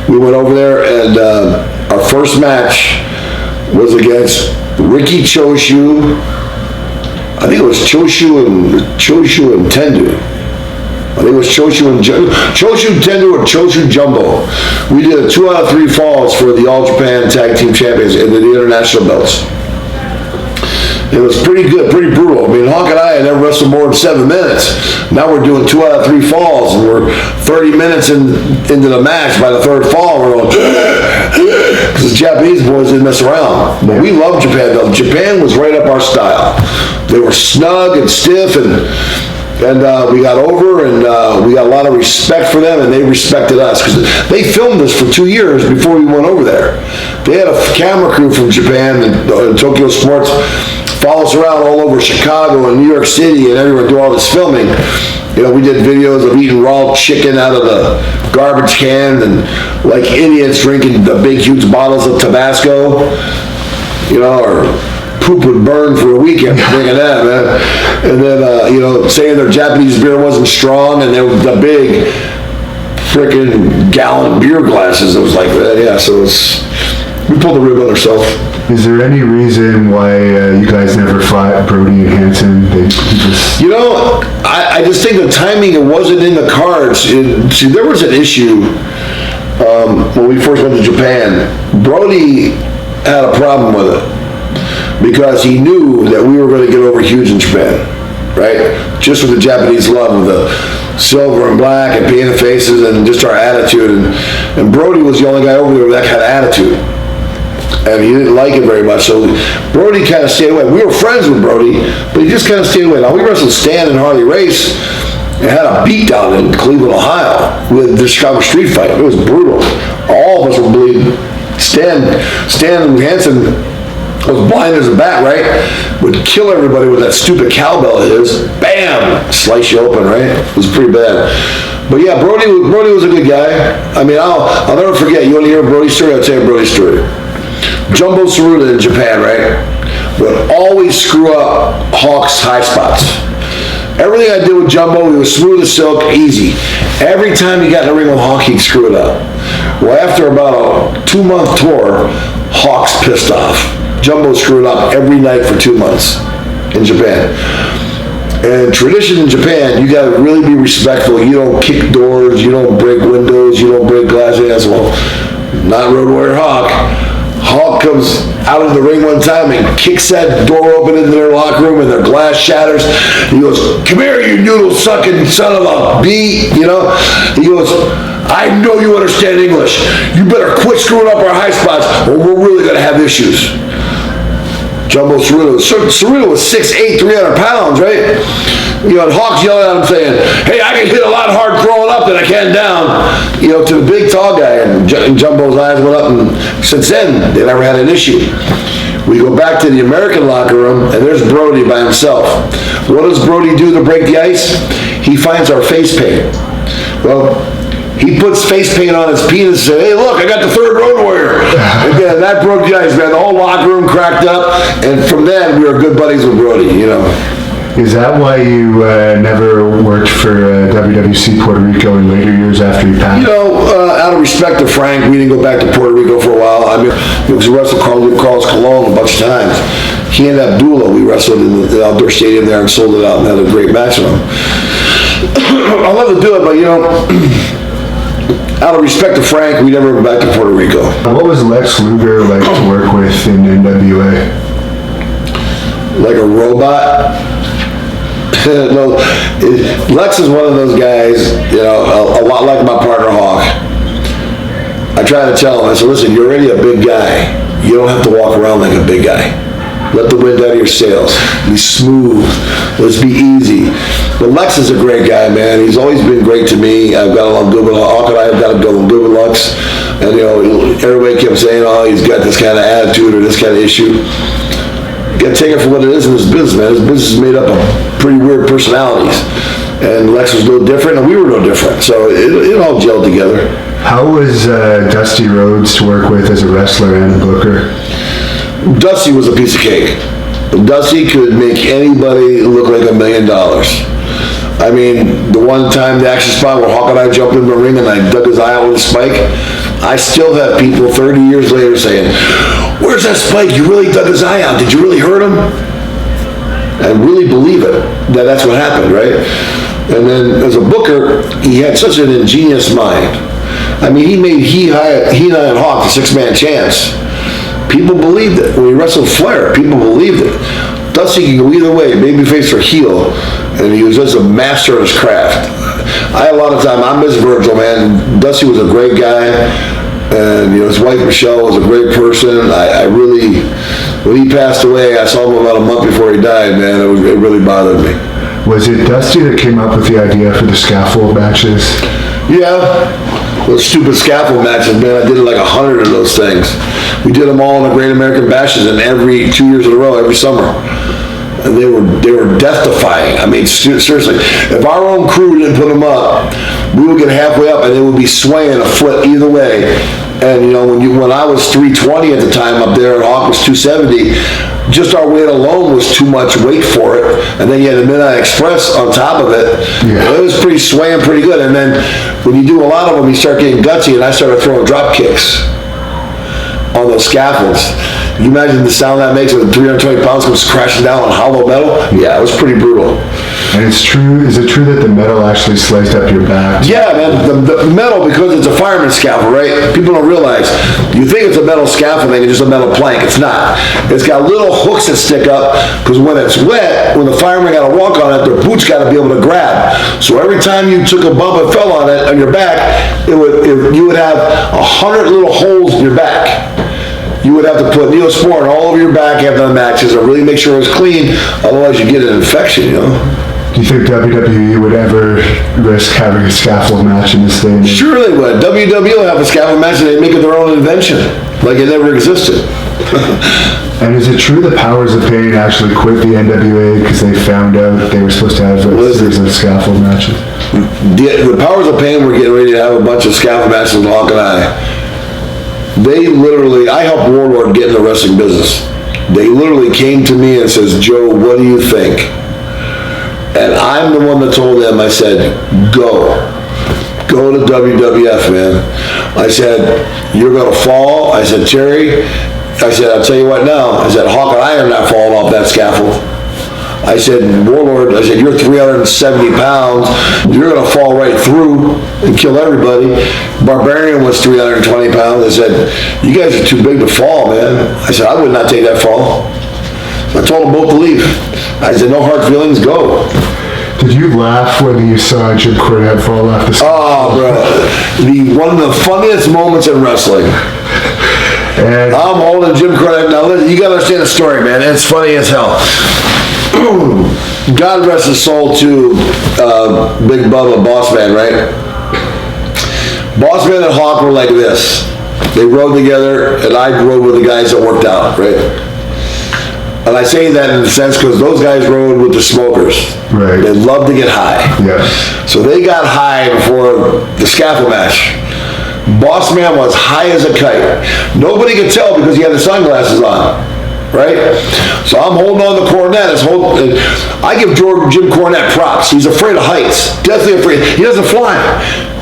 We went over there, and our first match was against Riki Choshu. I think it was Choshu and Tendu. I think it was Choshu Tendu or Choshu Jumbo. We did a 2 out of 3 falls for the All Japan Tag Team Champions and the international belts. It was pretty good, pretty brutal. I mean, Hawk and I had never wrestled more than 7 minutes. Now we're doing 2 out of 3 falls, and we're 30 minutes into the match. By the third fall, we're going, because the Japanese boys didn't mess around. But we loved Japan, though. Japan was right up our style. They were snug and stiff, and we got over, and we got a lot of respect for them, and they respected us, because they filmed us for 2 years before we went over there. They had a camera crew from Japan and Tokyo Sports follow us around all over Chicago and New York City and everywhere, do all this filming. You know, we did videos of eating raw chicken out of the garbage can, and like idiots drinking the big huge bottles of Tabasco, you know, or poop would burn for a weekend drinking that, man. And then, you know, saying their Japanese beer wasn't strong, and they were the big freaking gallon beer glasses. It was like that, yeah, so we pulled the rib on ourselves. Is there any reason why you guys never fought Brody and Hansen? You know, I just think the timing, it wasn't in the cards. See, there was an issue when we first went to Japan. Brody had a problem with it because he knew that we were going to get over huge in Japan, right? Just with the Japanese love, with the silver and black and painted faces and just our attitude. And Brody was the only guy over there with that kind of attitude. And he didn't like it very much, so Brody kind of stayed away. We were friends with Brody, but he just kind of stayed away. Now, we wrestled Stan and Harley Race and had a beatdown in Cleveland, Ohio with the Chicago Street Fight. It was brutal. All of us were bleeding. Stan Hansen was blind as a bat, right? Would kill everybody with that stupid cowbell of his. Bam! Slice you open, right? It was pretty bad. But yeah, Brody was a good guy. I mean, I'll never forget. You want to hear Brody's story? I'll tell you Brody's story. Jumbo Tsuruta in Japan, right, would always screw up Hawk's high spots. Everything I did with Jumbo, he was smooth as silk, easy. Every time he got in the ring with Hawk, he'd screw it up. Well, after about a 2-month tour, Hawk's pissed off. Jumbo screwed up every night for 2 months in Japan. And tradition in Japan, you gotta really be respectful. You don't kick doors, you don't break windows, you don't break glass. Well, not Road Warrior Hawk. Hawk comes out of the ring one time and kicks that door open into their locker room and their glass shatters. He goes, "Come here, you noodle sucking son of a bee," you know? He goes, "I know you understand English. You better quit screwing up our high spots or we're really gonna have issues." Jumbo Ceruto was 6'8", 300 pounds, right? You know, and Hawk's yelling at him saying, "Hey, I can hit a lot hard throwing up than I can down," you know, to the big tall guy. And Jumbo's eyes went up, and since then, they never had an issue. We go back to the American locker room, and there's Brody by himself. What does Brody do to break the ice? He finds our face paint. Well, he puts face paint on his penis and says, "Hey, look, I got the third Road Warrior." Again, that broke the ice, man. The whole locker room cracked up, and from then, we were good buddies with Brody, you know. Is that why you never worked for WWC Puerto Rico in later years after you passed? You know, out of respect to Frank, we didn't go back to Puerto Rico for a while. I mean, we wrestled Carlos Colon a bunch of times. He and Abdullah, we wrestled in the outdoor stadium there and sold it out and had a great match with him. I'd love to do it, but you know, out of respect to Frank, we never went back to Puerto Rico. What was Lex Luger like to work with in NWA? Like a robot? No, Lex is one of those guys, you know, a lot like my partner Hawk. I try to tell him, I said, "Listen, you're already a big guy. You don't have to walk around like a big guy. Let the wind out of your sails. Be smooth. Let's be easy." But Lex is a great guy, man. He's always been great to me. I've got along good with Hawk, and I've got to go good with Lex. And you know, everybody kept saying, "Oh, he's got this kind of attitude or this kind of issue." You gotta take it for what it is in this business, man. This business is made up of pretty weird personalities. And Lex was no different, and we were no different. So it all gelled together. How was Dusty Rhodes to work with as a wrestler and a booker? Dusty was a piece of cake. Dusty could make anybody look like $1 million. I mean, the one time, the action spot where Hawk and I jumped in the ring and I dug his eye out with a spike, I still have people 30 years later saying, "Where's that spike? You really dug his eye out. Did you really hurt him?" And really believe it, that's what happened, right? And then as a booker, he had such an ingenious mind. I mean, he made he and Hawk the 6-man chance. People believed it. When he wrestled Flair, people believed it. Dusty could go either way, babyface or heel, and he was just a master of his craft. I had a lot of time, I miss Virgil, man. Dusty was a great guy, and you know, his wife Michelle was a great person. I really, when he passed away, I saw him about a month before he died, man. It really bothered me. Was it Dusty that came up with the idea for the scaffold matches? Yeah, those stupid scaffold matches, man. I did like 100 of those things. We did them all in the Great American Bashes, and every 2 years in a row, every summer. And they were death-defying. I mean, seriously, if our own crew didn't put them up, we would get halfway up and they would be swaying a foot either way. And you know, when I was 320 at the time up there and Hawk was 270, just our weight alone was too much weight for it. And then you had the Midnight Express on top of it. Yeah. It was swaying pretty good. And then when you do a lot of them, you start getting gutsy, and I started throwing drop kicks on those scaffolds. You imagine the sound that makes when 320 pounds comes crashing down on hollow metal? Yeah, it was pretty brutal. And is it true that the metal actually sliced up your back? Yeah, man, the metal, because it's a fireman's scaffold, right? People don't realize, you think it's a metal scaffolding and just a metal plank. It's not. It's got little hooks that stick up, because when it's wet, when the fireman got to walk on it, their boots got to be able to grab. So every time you took a bump and fell on it, on your back, you would have 100 little holes in your back. You would have to put Neosporin all over your back after the matches and really make sure it was clean, otherwise you get an infection, you know? Do you think WWE would ever risk having a scaffold match in this day and age? Sure they would. WWE will have a scaffold match and they make it their own invention, like it never existed. And is it true that Powers of Pain actually quit the NWA because they found out they were supposed to have a series of scaffold matches? The Powers of Pain were getting ready to have a bunch of scaffold matches with Hawk and I. They literally, I helped Warlord get in the wrestling business. They literally came to me and says, "Joe, what do you think?" And I'm the one that told them, I said, "Go." go to WWF, man. I said, you're gonna fall. I said, Terry, I said, I'll tell you what now. I said, Hawk and I are not falling off that scaffold. I said, Warlord, I said, you're 370 pounds. You're gonna fall right through and kill everybody. Barbarian was 320 pounds. I said, you guys are too big to fall, man. I said, I would not take that fall. So I told them both to leave. I said, no hard feelings, go. Did you laugh when you saw Jim Cornette fall off the stage? Oh, bro. One of the funniest moments in wrestling. And I'm holding Jim Cornette. Now, listen, you gotta understand the story, man. It's funny as hell. God rest his soul to Big Bubba, Boss Man, right? Boss Man and Hawk were like this. They rode together, and I rode with the guys that worked out, right? And I say that in the sense because those guys rode with the smokers. Right. They loved to get high. yeah, So they got high before the scaffold match. Boss Man was high as a kite. Nobody could tell because he had the sunglasses on, right? So I'm holding on to Cornette. I give Jim Cornette props. He's afraid of heights. Definitely afraid. He doesn't fly.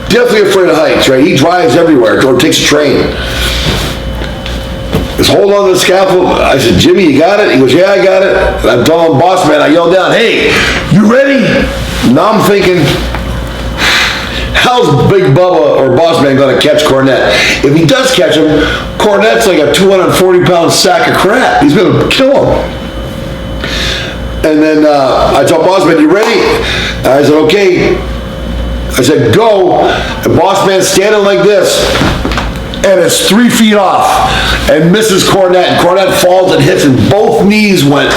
Definitely afraid of heights, right? He drives everywhere or takes a train. Just hold on to the scaffold. I said, Jimmy, you got it? He goes, yeah, I got it. And I'm telling Boss Man, I yelled down, hey, you ready? Now I'm thinking, how's Big Bubba or Boss Man gonna catch Cornette? If he does catch him, Cornette's like a 240-pound sack of crap. He's gonna kill him. And then I told Boss Man, you ready? And I said, okay. I said, go. And Boss Man's standing like this. And it's 3 feet off and misses Cornette. And Cornette falls and hits and both knees went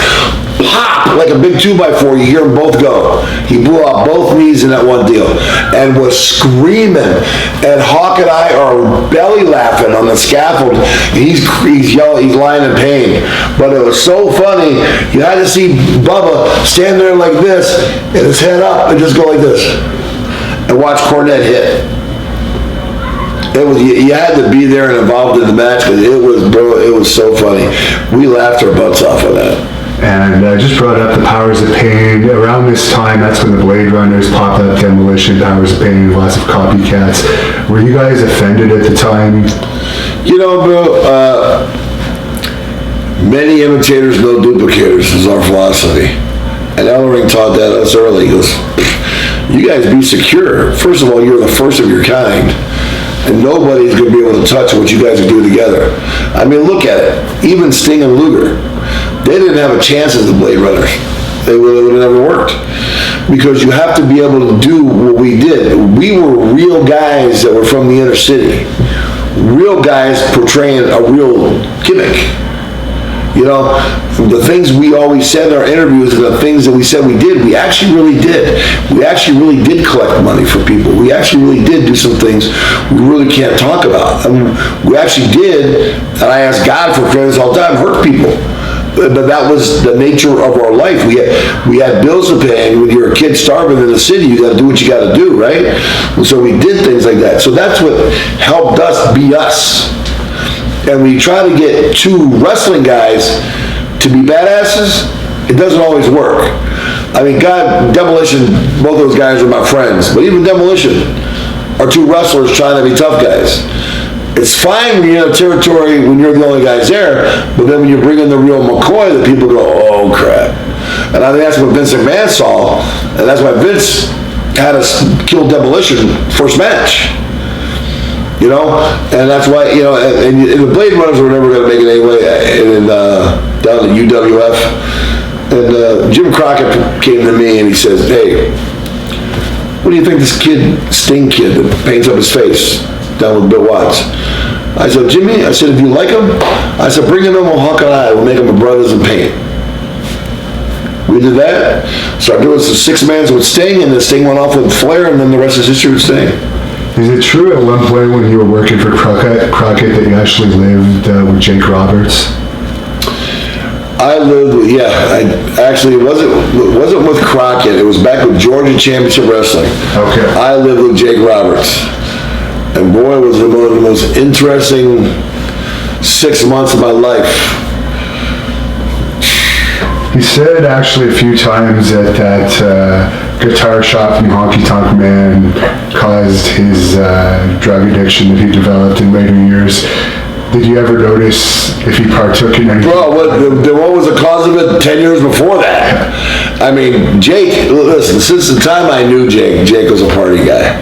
pop like a big 2x4. You hear them both go. He blew out both knees in that one deal and was screaming. And Hawk and I are belly laughing on the scaffold. He's yelling, he's lying in pain. But it was so funny. You had to see Bubba stand there like this and his head up and just go like this and watch Cornette hit. It was, you had to be there and involved in the match because it was, bro, it was so funny. We laughed our butts off of that. and I just brought up the Powers of Pain. Around this time, that's when the Blade Runners popped up, Demolition, Powers of Pain, lots of copycats. Were you guys offended at the time? You know, bro, many imitators, no duplicators is our philosophy. And Ellering taught that us early. He goes, you guys be secure. First of all, you're the first of your kind. And nobody's going to be able to touch what you guys do together. I mean, look at it. Even Sting and Luger, they didn't have a chance as the Blade Runners. They would have never worked. Because you have to be able to do what we did. We were real guys that were from the inner city. Real guys portraying a real gimmick. You know, the things we always said in our interviews and the things that we said we did, we actually really did. We actually really did collect money for people. We actually really did do some things we really can't talk about. I mean, we actually did, and I ask God for forgiveness all the time, hurt people. But that was the nature of our life. We had bills to pay, and when you're a kid starving in the city, you got to do what you got to do, right? And so we did things like that. So that's what helped us be us. And when you try to get two wrestling guys to be badasses, it doesn't always work. I mean, God, Demolition, both those guys are my friends, but even Demolition are two wrestlers trying to be tough guys. It's fine when you're in a territory when you're the only guys there, but then when you bring in the real McCoy, the people go, oh crap. And I think that's what Vince McMahon saw, and that's why Vince had us kill Demolition first match. You know, and that's why, you know, and the Blade Runners were never going to make it anyway, and down at UWF. And Jim Crockett came to me and he says, hey, what do you think this kid, Sting kid, that paints up his face down with Bill Watts? I said, Jimmy, I said, if you like him, I said, bring him in with Hawk and I, we'll make him a brothers in paint. We did that, started doing some six-mans with Sting, and then Sting went off with Flair, and then the rest is history with Sting. Is it true at one point when you were working for Crockett that you actually lived with Jake Roberts? I lived with, it wasn't with Crockett, it was back with Georgia Championship Wrestling. Okay. I lived with Jake Roberts. And boy, was it one of the most interesting 6 months of my life. He said actually a few times that guitar shop from Honky Tonk Man caused his drug addiction that he developed in later years. Did you ever notice if he partook in anything? Well, what was the cause of it 10 years before that? I mean, Jake, listen, since the time I knew Jake was a party guy.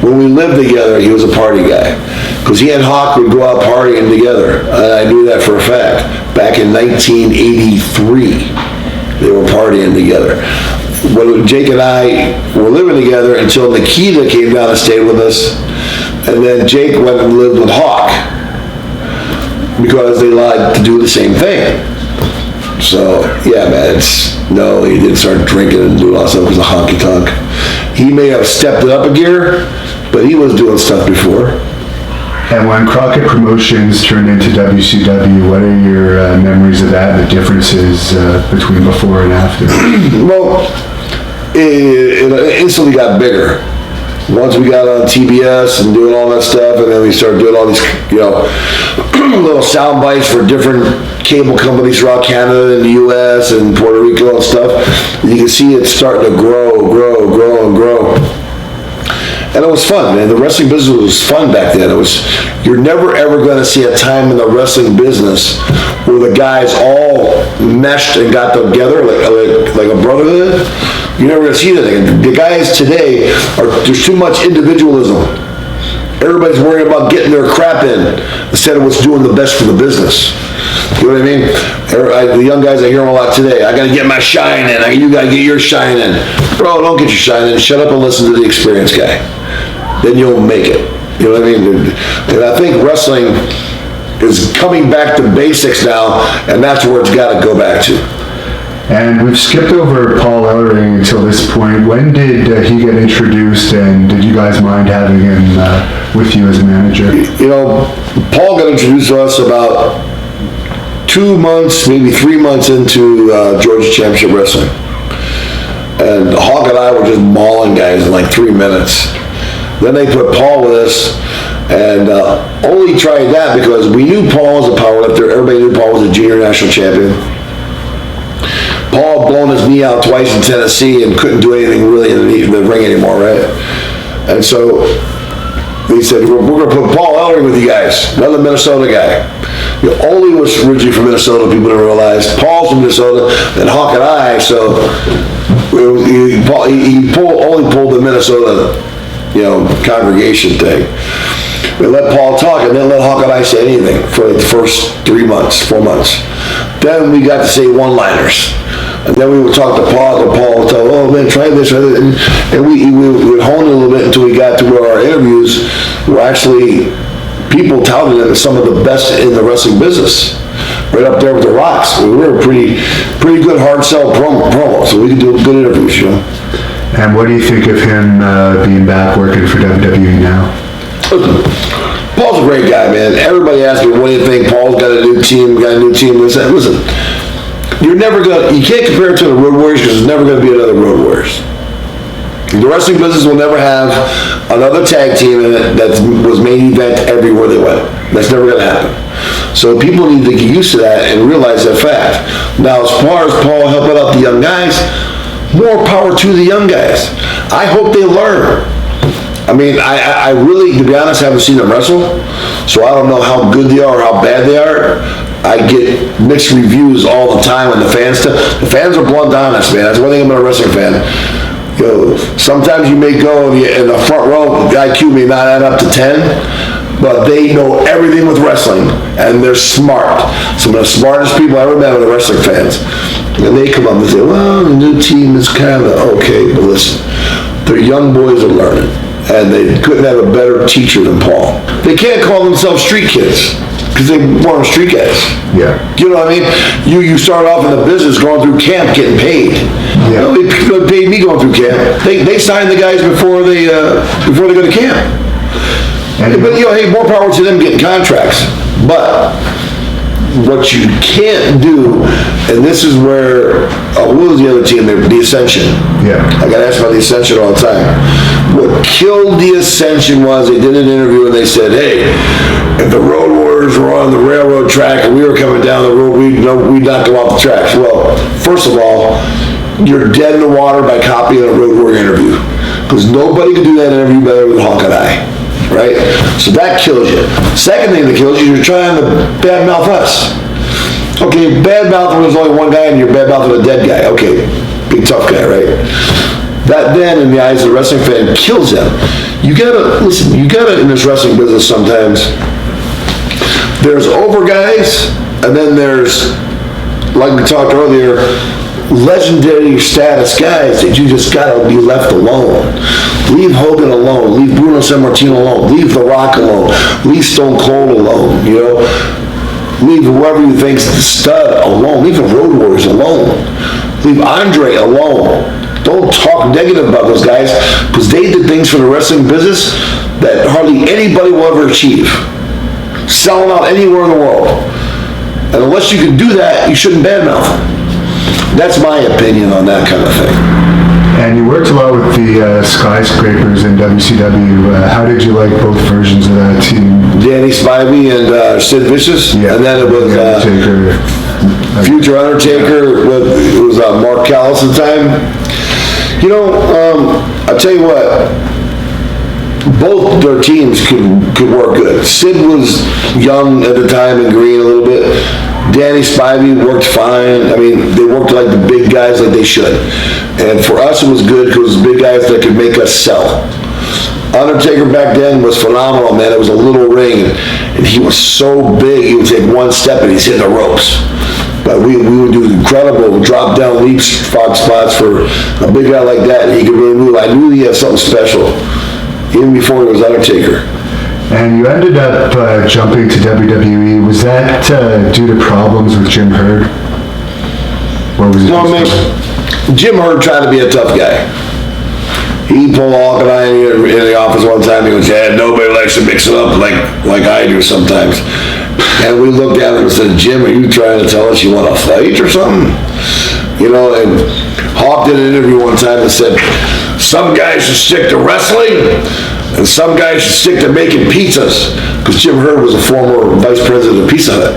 When we lived together, he was a party guy. Because he and Hawk would go out partying together. And I knew that for a fact. Back in 1983, they were partying together. When Jake and I were living together until Nikita came down and stayed with us. And then Jake went and lived with Hawk. Because they like to do the same thing. So, yeah, man, no, he didn't start drinking and doing all that stuff because of Honky Tonk. He may have stepped it up a gear, but he was doing stuff before. And when Crockett Promotions turned into WCW, what are your memories of that and the differences between before and after? Well, it instantly got bigger. Once we got on TBS and doing all that stuff, and then we started doing all these, little sound bites for different cable companies throughout Canada and the US and Puerto Rico and stuff, you can see it starting to grow. And it was fun, man. The wrestling business was fun back then. You're never ever going to see a time in the wrestling business where the guys all meshed and got together like a brotherhood. You're never going to see that. The guys today, there's too much individualism. Everybody's worrying about getting their crap in instead of what's doing the best for the business. You know what I mean? The young guys, I hear them a lot today. I got to get my shine in. You got to get your shine in. Bro, don't get your shine in. Shut up and listen to the experienced guy. Then you'll make it. You know what I mean? And I think wrestling is coming back to basics now, and that's where it's got to go back to. And we've skipped over Paul Ellering until this point. When did he get introduced, and did you guys mind having him with you as a manager? Paul got introduced to us about 2 months, maybe 3 months into Georgia Championship Wrestling. And Hawk and I were just mauling guys in like 3 minutes. Then they put Paul with us, and only tried that because we knew Paul was a powerlifter. Everybody knew Paul was a junior national champion. Paul had blown his knee out twice in Tennessee and couldn't do anything really in the ring anymore, right? And so they said, we're going to put Paul Ellering with you guys, another Minnesota guy. Ole was originally from Minnesota, people didn't realize. Paul's from Minnesota, and Hawk and I, so he only pulled the Minnesota, congregation thing. We let Paul talk and then let Hawk and I say anything for the first 4 months. Then we got to say one-liners. And then we would talk to Paul, and Paul would tell, oh man, try this. And we would hone it a little bit until we got to where our interviews were actually people touted it as some of the best in the wrestling business. Right up there with the Rocks. We were a pretty good hard sell promo, so we could do good interviews, And what do you think of him being back working for WWE now? Listen, Paul's a great guy, man. Everybody asks me, what do you think? Paul's got a new team, Listen, you can't compare it to the Road Warriors because there's never going to be another Road Warriors. The wrestling business will never have another tag team in it that was main event everywhere they went. That's never going to happen. So people need to get used to that and realize that fact. Now, as far as Paul helping out the young guys, more power to the young guys. I hope they learn. I mean, I really, to be honest, haven't seen them wrestle, so I don't know how good they are or how bad they are. I get mixed reviews all the time when the fans are blunt honest, man. That's one thing about a wrestling fan. Sometimes you may go in the front row, the IQ may not add up to 10, but they know everything with wrestling, and they're smart. Some of the smartest people I ever met are the wrestling fans. And they come up and say, well, the new team is kind of okay, but listen, the young boys are learning, and they couldn't have a better teacher than Paul. They can't call themselves street kids, because they weren't street guys. Yeah. You know what I mean? You start off in the business going through camp getting paid. Yeah. They paid me going through camp. They signed the guys before they go to camp. But hey, more power to them getting contracts. But what you can't do, and this is where, what was the other team there? The Ascension. Yeah. I got asked about the Ascension all the time. What killed the Ascension was they did an interview and they said, hey, if the Road Warriors were on the railroad track and we were coming down the road, we'd not go off the tracks. Well, first of all, you're dead in the water by copying a Road Warrior interview. Because nobody can do that interview better than Hawk and I, right? So that kills you. Second thing that kills you is you're trying to badmouth us. Okay, badmouth when there's only one guy and you're badmouthing a dead guy. Okay, big tough guy, right? That then, in the eyes of the wrestling fan, kills them. You gotta, listen, you gotta, in this wrestling business sometimes, there's over guys, and then there's, like we talked earlier, legendary status guys that you just gotta be left alone. Leave Hogan alone, leave Bruno Sammartino alone, leave The Rock alone, leave Stone Cold alone, you know? Leave whoever you think's the stud alone, leave the Road Warriors alone, leave Andre alone. Don't talk negative about those guys, because they did things for the wrestling business that hardly anybody will ever achieve. Selling out anywhere in the world. And unless you can do that, you shouldn't badmouth them. That's my opinion on that kind of thing. And you worked a lot with the Skyscrapers in WCW. How did you like both versions of that team? Danny Spivey and Sid Vicious. Yeah. And then it was Undertaker. Future Undertaker. It was Mark Callis at the time. You know, I'll tell you what. Both their teams could work good. Sid was young at the time and green a little bit. Danny Spivey worked fine. I mean, they worked like the big guys like they should. And for us, it was good because it was big guys that could make us sell. Undertaker back then was phenomenal, man. It was a little ring, and he was so big, he would take one step and he's hitting the ropes. But we would do incredible drop down leaps, frog spots for a big guy like that. He could really move. I knew he had something special, even before he was Undertaker. And you ended up jumping to WWE. Was that due to problems with Jim Herd? Or was it No, man, Jim Herd tried to be a tough guy. He pulled Hawk and I in the office one time. He goes, "Yeah, nobody likes to mix it up like I do sometimes." And we looked at him and said, "Jim, are you trying to tell us you want to fight or something?" You know, and Hawk did an interview one time and said, "Some guys should stick to wrestling, and some guys should stick to making pizzas," because Jim Herd was a former vice president of Pizza Hut.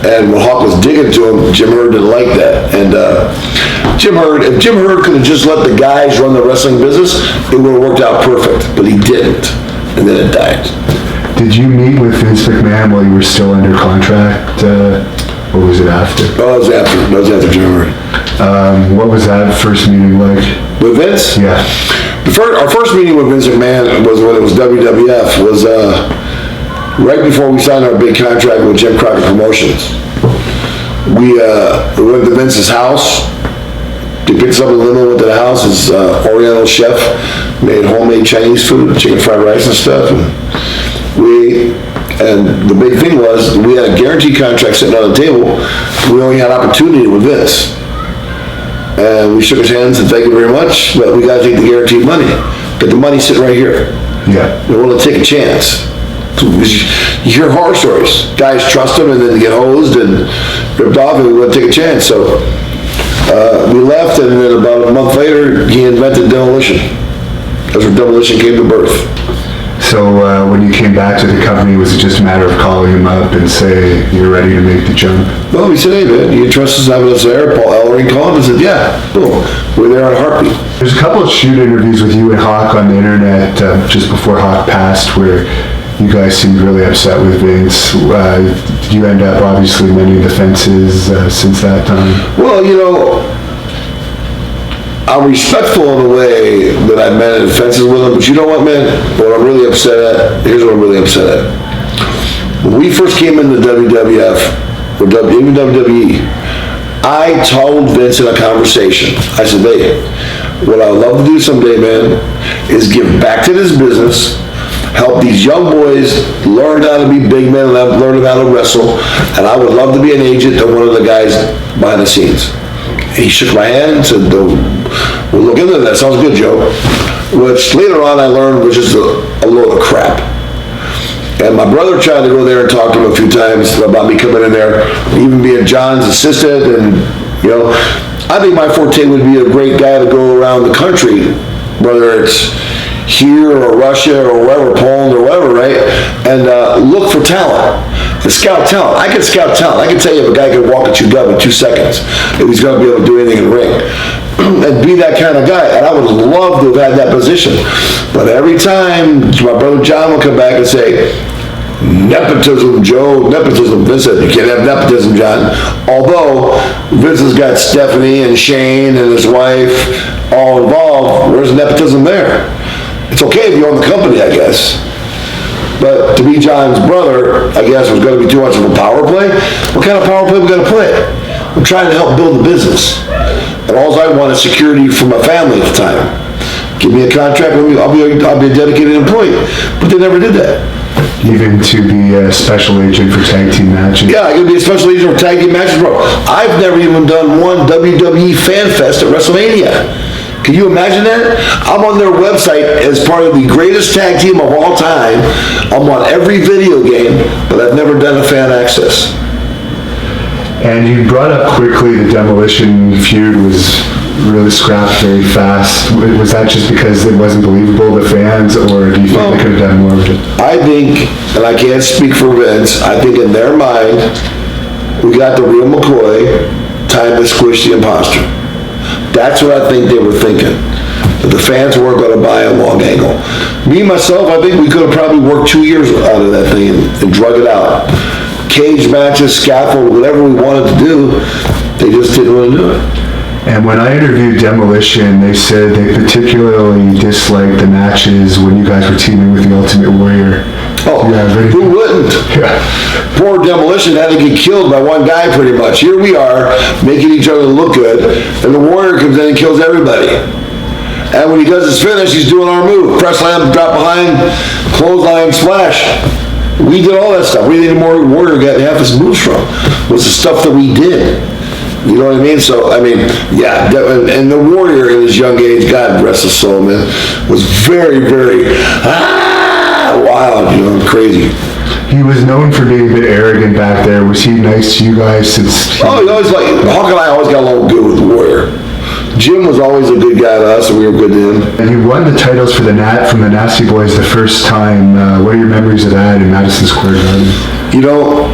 And when Hawk was digging to him, Jim Herd didn't like that. And if Jim Herd could have just let the guys run the wrestling business, it would have worked out perfect. But he didn't, and then it died. Did you meet with Vince McMahon while you were still under contract, or was it after? Oh, that was after Jim Herd. What was that first meeting like? With Vince? Yeah. Our first meeting with Vince McMahon was when it was WWF, was right before we signed our big contract with Jim Crockett Promotions. We went to Vince's house. He picked us up in the limo, went to the house. His Oriental chef made homemade Chinese food, chicken fried rice and stuff. And the big thing was, we had a guaranteed contract sitting on the table. We only had opportunity with Vince. And we shook his hands and thank you very much, but we gotta take the guaranteed money. But the money's sitting right here. Yeah. We want to take a chance. You hear horror stories. Guys trust him and then they get hosed and ripped off, and we want to take a chance. So we left, and then about a month later, he invented demolition. That's where demolition came to birth. So when you came back to the company, was it just a matter of calling him up and say you're ready to make the jump? Well, we said, "Hey man, you trust us having us there?" Paul Ellering called and said, "Yeah, boom, we're there on a heartbeat." There's a couple of shoot interviews with you and Hawk on the internet just before Hawk passed where you guys seemed really upset with Vince. You end up obviously mending the fences since that time. Well, you know, I'm respectful in the way that I mended fences with him, but you know what, man? What I'm really upset at, here's what I'm really upset at. When we first came into WWF, or even WWE, I told Vince in a conversation, I said, "Hey, what I'd love to do someday, man, is give back to this business, help these young boys learn how to be big men and learn how to wrestle, and I would love to be an agent to one of the guys behind the scenes." He shook my hand and said, "We'll look into that. Sounds good, Joe." Which later on I learned was just a load of crap. And my brother tried to go there and talk to him a few times about me coming in there, even being John's assistant, and, you know, I think my forte would be a great guy to go around the country, whether it's here or Russia or wherever, Poland or whatever, right? And look for talent. and scout talent. I can scout talent. I can tell you if a guy can walk and chew gum in 2 seconds, if he's going to be able to do anything in the ring. And be that kind of guy. And I would love to have had that position. But every time my brother John will come back and say, nepotism, Joe, nepotism, Vincent. You can't have nepotism, John. Although Vincent's got Stephanie and Shane and his wife all involved, where's the nepotism there? It's okay if you own the company, I guess. But to be John's brother, I guess, was going to be too much of a power play. What kind of power play are we going to play? I'm trying to help build the business. And all I want is security for my family at the time. Give me a contract, I'll be a dedicated employee. But they never did that. Even to be a special agent for tag team matches. Yeah, I could be a special agent for tag team matches, bro. I've never even done one WWE Fan Fest at WrestleMania. Can you imagine that? I'm on their website as part of the greatest tag team of all time. I'm on every video game, but I've never done a fan access. And you brought up quickly the Demolition feud was really scrapped very fast. Was that just because it wasn't believable to fans, or do you think they could have done more with it? I think, and I can't speak for Vince, I think in their mind, we got the real McCoy, time to squish the imposter. That's what I think they were thinking. That the fans weren't going to buy a long angle. Me, myself, I think we could have probably worked 2 years out of that thing and drug it out. Cage matches, scaffold, whatever we wanted to do, they just didn't want to do it. And when I interviewed Demolition, they said they particularly disliked the matches when you guys were teaming with the Ultimate Warrior. Oh, yeah, who wouldn't? Yeah. Poor Demolition had to get killed by one guy pretty much. Here we are, making each other look good, and the Warrior comes in and kills everybody. And when he does his finish, he's doing our move. Press slam, drop behind, clothesline, splash. We did all that stuff. We didn't more Warrior got half his moves from. Was the stuff that we did. You know what I mean? So, I mean, yeah, and the Warrior in his young age, God rest his soul, man, was very, very, wild, you know, crazy. He was known for being a bit arrogant back there. Was he nice to you guys since? Oh, he always Hawk and I always got along good with the Warrior. Jim was always a good guy to us, and we were good to him. And you won the titles from the Nasty Boys the first time. What are your memories of that in Madison Square Garden? You know,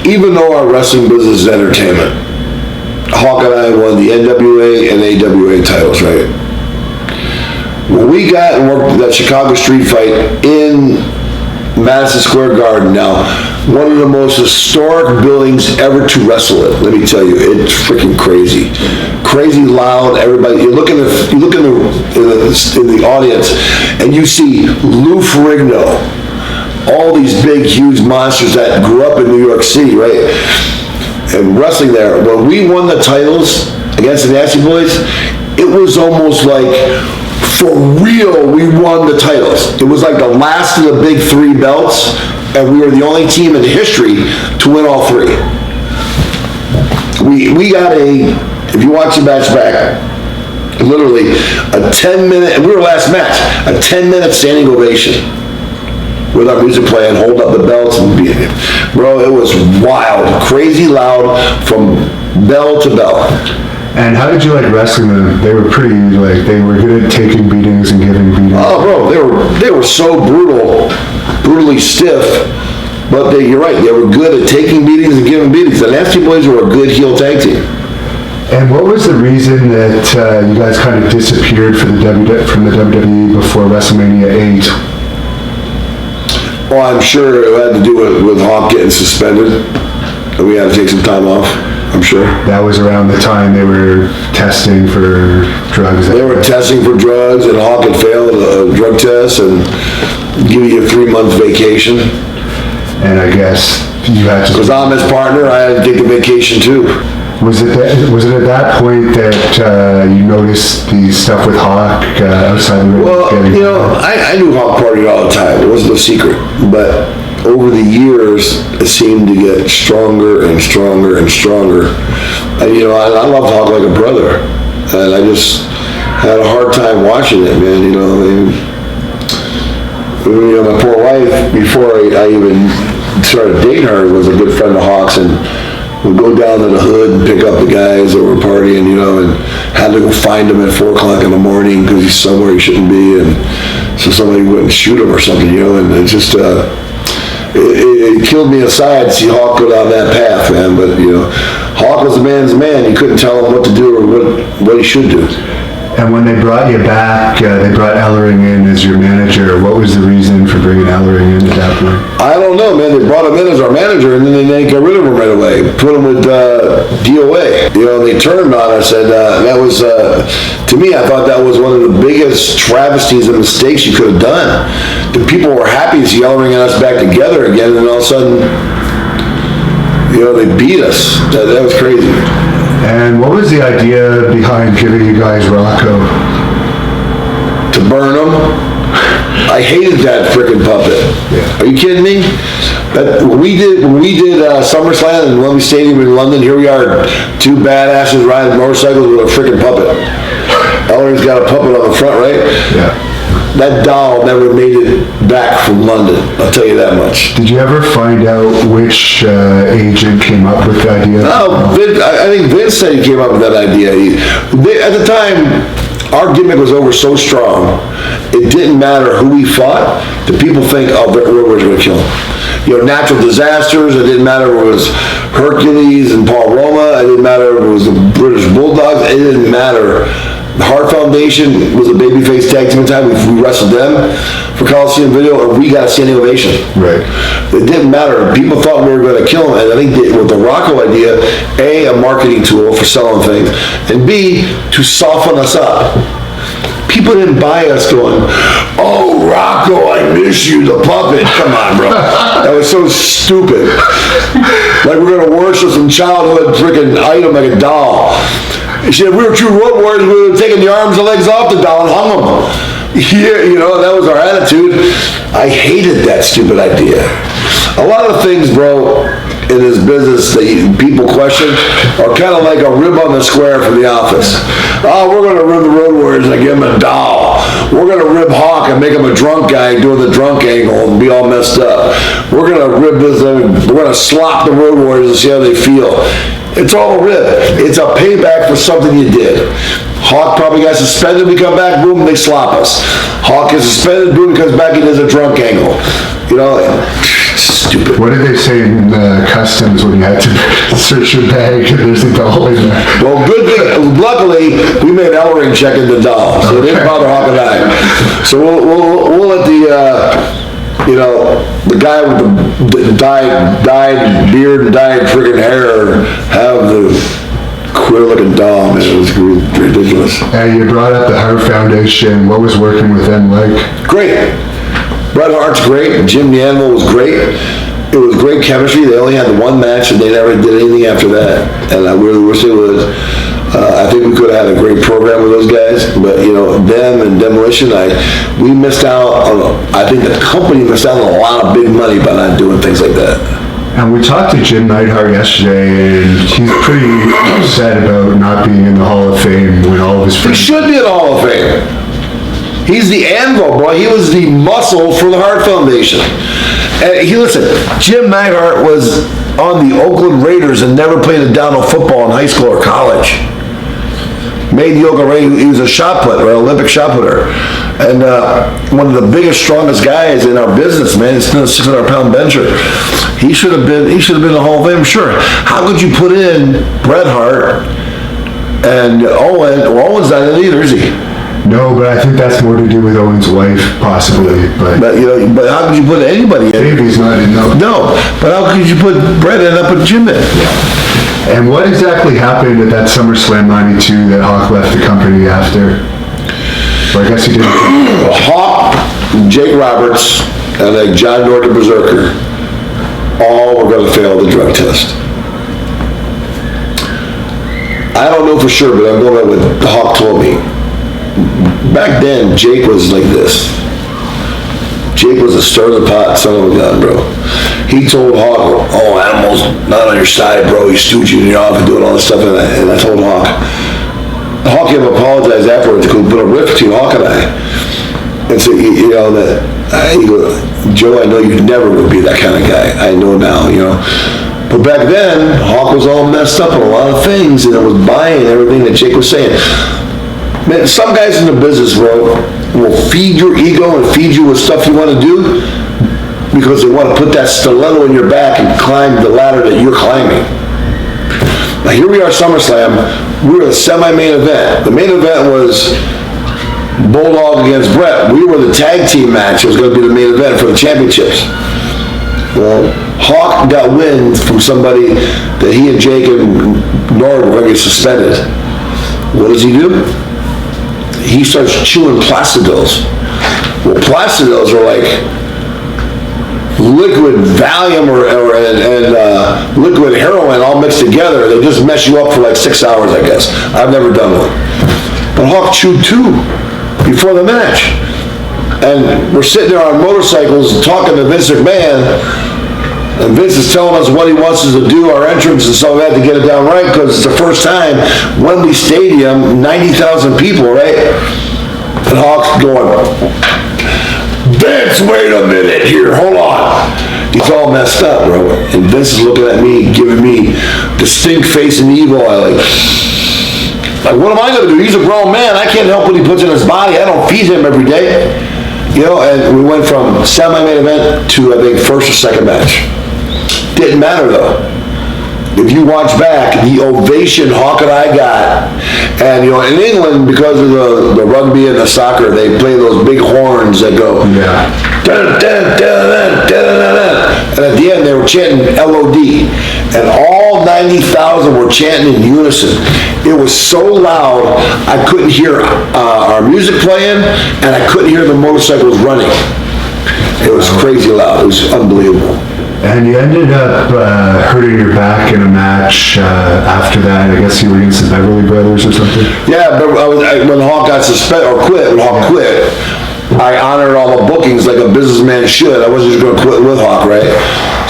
even though our wrestling business is entertainment, Hawk and I won the NWA and AWA titles, right? When we got and worked that Chicago street fight in Madison Square Garden, now, one of the most historic buildings ever to wrestle in, let me tell you, it's freaking crazy. Crazy loud, everybody, you look in the audience, and you see Lou Ferrigno, all these big, huge monsters that grew up in New York City, right? And wrestling there. When we won the titles against the Nasty Boys, it was almost like, for real, we won the titles. It was like the last of the big 3 belts, and we were the only team in history to win all 3. We got if you watch the match back, literally a 10-minute, and we were last match, a 10-minute standing ovation with our music playing, hold up the belts and beat it. Bro, it was wild, crazy loud from bell to bell. And how did you like wrestling them? They were pretty, they were good at taking beatings and giving beatings. Oh, bro, they were so brutally stiff, but you're right, they were good at taking beatings and giving beatings. The Nasty Boys were a good heel tag team. And what was the reason that you guys kind of disappeared from the WWE before WrestleMania 8? Well, I'm sure it had to do with Hawk getting suspended, and we had to take some time off, I'm sure. That was around the time they were testing for drugs. They were testing for drugs, and Hawk had failed a drug test and give you a 3-month vacation. And I guess you had to... Because I'm his partner, I had to take a vacation too. Was it at that point that you noticed the stuff with Hawk outside the ring? Well, you know, I knew Hawk partied all the time. It wasn't a secret. But over the years, it seemed to get stronger and stronger and stronger. And, you know, I loved Hawk like a brother. And I just had a hard time watching it, man. You know, my poor wife, before I even started dating her, was a good friend of Hawk's, and we'd go down to the hood and pick up the guys that were partying, you know, and had to go find him at 4 o'clock in the morning because he's somewhere he shouldn't be, and so somebody wouldn't shoot him or something, you know, and it's just, it killed me inside to see Hawk go down that path, man. But, Hawk was a man's man. You couldn't tell him what to do or what he should do. And when they brought you back, they brought Ellering in as your manager. What was the reason for bringing Ellering in at that point? I don't know, man. They brought him in as our manager, and then they got rid of him right away. Put him with DOA. They turned on us, and that was, to me, I thought that was one of the biggest travesties and mistakes you could have done. The people were happy to see Ellering and us back together again, and all of a sudden, they beat us. That was crazy. And what was the idea behind giving you guys Rocco? To burn him. I hated that frickin' puppet. Yeah. Are you kidding me? When we did SummerSlam in Wembley Stadium in London, here we are, two badasses riding motorcycles with a frickin' puppet. Ellering's got a puppet on the front, right? Yeah. That doll never made it back from London, I'll tell you that much. Did you ever find out which agent came up with the idea? No, I think Vince said he came up with that idea. At the time, our gimmick was over so strong, it didn't matter who we fought. The people think, Vic Roberts going to kill him. Natural disasters, it didn't matter if it was Hercules and Paul Roma, it didn't matter if it was the British Bulldogs, it didn't matter. The Hart Foundation was a babyface tag team time. We wrestled them for Coliseum Video, and we got a standing ovation. Right. It didn't matter. People thought we were going to kill him, and I think with the Rocco idea, A, a marketing tool for selling things, and B, to soften us up. People didn't buy us going, "Oh, Rocco, I miss you, the puppet." Come on, bro. That was so stupid. Like we're going to worship some childhood freaking item like a doll. She said, "We were true road warriors, we would have taken the arms and legs off the doll and hung them." Yeah, that was our attitude. I hated that stupid idea. A lot of things, bro, in this business that people question are kind of like a rib on the square from The Office. Oh, we're going to rib the Road Warriors and give him a doll. We're going to rib Hawk and make him a drunk guy doing the drunk angle and be all messed up. We're going to rib this, we're going to slop the Road Warriors and see how they feel. It's all a rib. It's a payback for something you did. Hawk probably got suspended, we come back, boom, they slop us. Hawk is suspended, boom, comes back, he does a drunk angle. Stupid. What did they say in customs when you had to search your bag and there's a doll in there? Well, good thing, luckily, we made Ellering check in the doll, so it didn't bother Hawk and I. So we'll let the guy with the dyed beard and dyed friggin' hair have the queer-looking doll, man. It was ridiculous. And you brought up the Hart Foundation. What was working with them like? Great. Bret Hart's great. Jim the Animal was great. It was great chemistry. They only had the one match, and they never did anything after that. And I really wish it was. I think we could have had a great program with those guys, but them and Demolition, we missed out on. I think the company missed out on a lot of big money by not doing things like that. And we talked to Jim Neidhart yesterday, and he's pretty upset about not being in the Hall of Fame when all of his He friends. should be in the Hall of Fame. He's the anvil, boy. He was the muscle for the Hart Foundation. And listen, Jim Neidhart was on the Oakland Raiders and never played a down of football in high school or college. Made the Oakland Raiders, he was a shot putter, an Olympic shot putter. And one of the biggest, strongest guys in our business, man. He's still a 600-pound bencher. He should have been in the Hall of Fame, sure. How could you put in Bret Hart and Owen? Well, Owen's not in it either, is he? No, but I think that's more to do with Owen's wife, possibly. But But how could you put anybody in? Davey's not in. No, but how could you put Bret in and put Jim in? And what exactly happened at that SummerSlam '92 that Hawk left the company after? Well, I guess he didn't. Hawk, Jake Roberts, and like John Norton Berserker, all were going to fail the drug test. I don't know for sure, but I'm going by what Hawk told me. Back then, Jake was like this. Jake was a stir-the-pot son of a gun, bro. He told Hawk, "Oh, Animal's not on your side, bro. He's stooging you off and doing all this stuff." And I told Hawk. Hawk even apologized afterwards because we put a rift between Hawk and I. And so, he goes, "Joe, I know you never would be that kind of guy. I know now, But back then, Hawk was all messed up on a lot of things, and it was buying everything that Jake was saying. Man, some guys in the business, bro, will feed your ego and feed you with stuff you want to do, because they want to put that stiletto in your back and climb the ladder that you're climbing. Now here we are, SummerSlam. We were the semi-main event. The main event was Bulldog against Brett. We were the tag team match. It was going to be the main event for the championships. Well, Hawk got wind from somebody that he and Jake and Nord were going to get suspended. What does he do? He starts chewing Placidos. Well, Placidos are like liquid Valium and liquid heroin all mixed together. They just mess you up for like 6 hours, I guess. I've never done one. But Hawk chewed 2 before the match. And we're sitting there on motorcycles talking to Vince McMahon, and Vince is telling us what he wants us to do, our entrance and stuff like that, to get it down right, because it's the first time, Wembley Stadium, 90,000 people, right? And Hawk's going, Vince, wait a minute here, hold on. He's all messed up, bro. And Vince is looking at me, giving me distinct face and evil eye, like, what am I gonna do? He's a grown man. I can't help what he puts in his body. I don't feed him every day. You know, and we went from semi-main event to, I think, first or second match. Didn't matter though. If you watch back, the ovation Hawk and I got, and you know, in England, because of the rugby and the soccer, they play those big horns that go, Yeah. dun, dun, dun, dun, dun, dun, dun. And at the end, they were chanting LOD, and all 90,000 were chanting in unison. It was so loud, I couldn't hear our music playing, and I couldn't hear the motorcycles running. It was crazy loud. It was unbelievable. And you ended up hurting your back in a match after that. I guess you were against the Beverly Brothers or something? Yeah, but when Hawk got suspended, or quit, when Hawk quit, I honored all the bookings like a businessman should. I wasn't just going to quit with Hawk, right?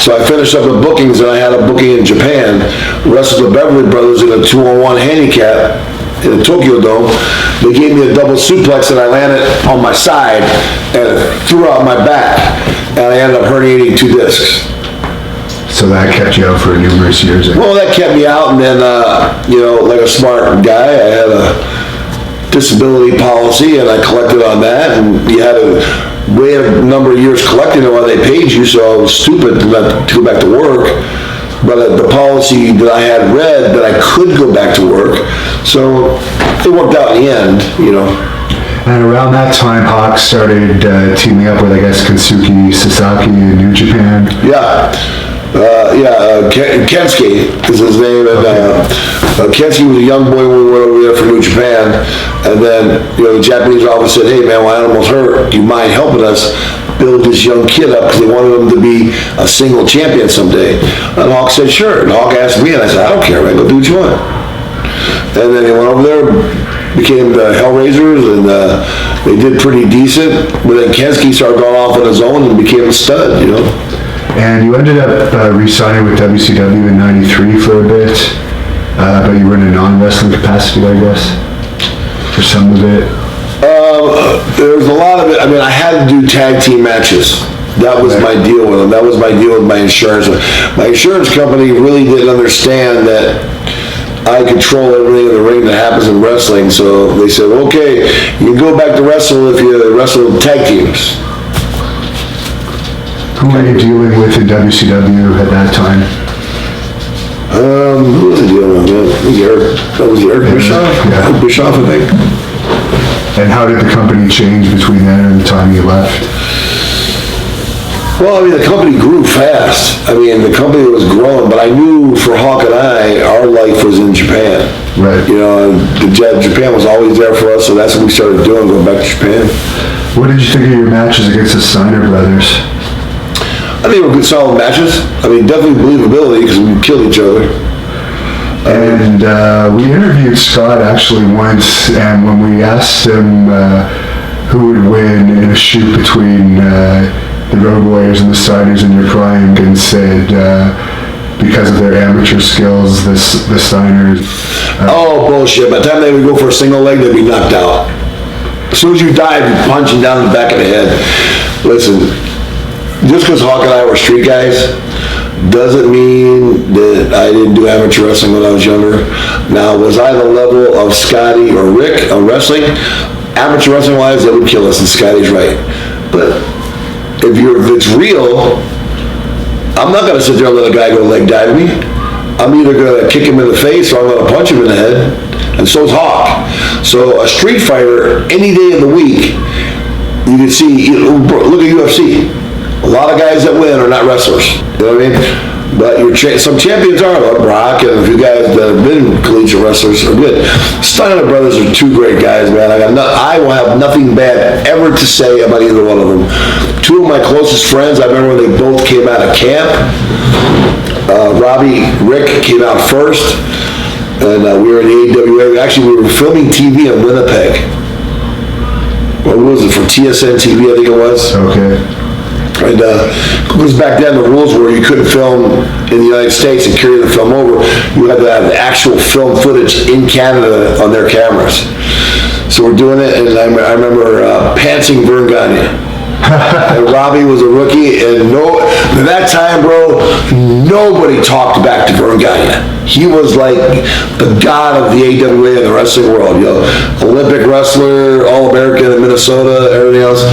So I finished up the bookings, and I had a booking in Japan, wrestled the Beverly Brothers in a 2-on-1 handicap in the Tokyo Dome. They gave me a double suplex, and I landed on my side and threw out my back, and I ended up herniating 2 discs. So that kept you out for numerous years. Well, that kept me out, and then, you know, like a smart guy, I had a disability policy, and I collected on that, and you had to wait a number of years collecting it while they paid you, so I was stupid to not to go back to work. But the policy that I had read that I could go back to work, so it worked out in the end, you know. And around that time, Hawk started teaming up with, I guess, Kensuke Sasaki in New Japan. Yeah. Kensuke is his name, and Kensuke was a young boy when we went over there from New Japan, and then, you know, the Japanese office said, hey man, my animal's hurt, do you mind helping us build this young kid up, because they wanted him to be a single champion someday. And Hawk said, sure, and Hawk asked me, and I said, I don't care, man, go do what you want. And then he went over there, became the Hellraisers, and they did pretty decent, but then Kensuke started going off on his own and became a stud, you know. And you ended up re-signing with WCW in '93 for a bit, but you were in a non-wrestling capacity, I guess, for some of it. There was a lot of it. I mean, I had to do tag team matches. That was my deal with them. That was my deal with my insurance. My insurance company really didn't understand that I control everything in the ring that happens in wrestling. So they said, okay, you can go back to wrestle if you wrestle tag teams. Who were you dealing with in WCW at that time? Who was I dealing with? That was Eric Bischoff? Yeah. Bischoff, I think. And how did the company change between then and the time you left? Well, I mean, the company grew fast. I mean, the company was growing, but I knew for Hawk and I, our life was in Japan. Right. You know, and Japan was always there for us, so that's what we started doing, going back to Japan. What did you think of your matches against the Steiner brothers? I think they were good, solid matches. I mean, definitely believability, because we killed each other. And we interviewed Scott actually once, and when we asked him who would win in a shoot between the Road Warriors and the Steiners in your prime, and said because of their amateur skills, the Steiners... Oh, bullshit. By the time they would go for a single leg, they'd be knocked out. As soon as you dive, you're punching down the back of the head. Listen, just because Hawk and I were street guys doesn't mean that I didn't do amateur wrestling when I was younger. Now, was I the level of Scotty or Rick on wrestling? Amateur wrestling wise, they would kill us, and Scotty's right. But if it's real, I'm not gonna sit there and let a guy go leg dive me. I'm either gonna kick him in the face or I'm gonna punch him in the head, and so's Hawk. So a street fighter, any day of the week, you can see, look at UFC. A lot of guys that win are not wrestlers, you know what I mean? But some champions are, like Brock, and a few guys that have been collegiate wrestlers are good. Steiner brothers are two great guys, man. I will have nothing bad ever to say about either one of them. Two of my closest friends, I remember when they both came out of camp. Rick came out first, and we were in the AWA. Actually, we were filming TV in Winnipeg. What was it, for TSN TV, I think it was? Okay. And because back then the rules were you couldn't film in the United States and carry the film over. You had to have the actual film footage in Canada on their cameras. So we're doing it, and I remember pantsing Vern Gagne. And Robbie was a rookie, and at that time, bro, nobody talked back to Vern Gagne. He was like the god of the AWA and the wrestling world, you know, Olympic wrestler, All-American in Minnesota, everything else.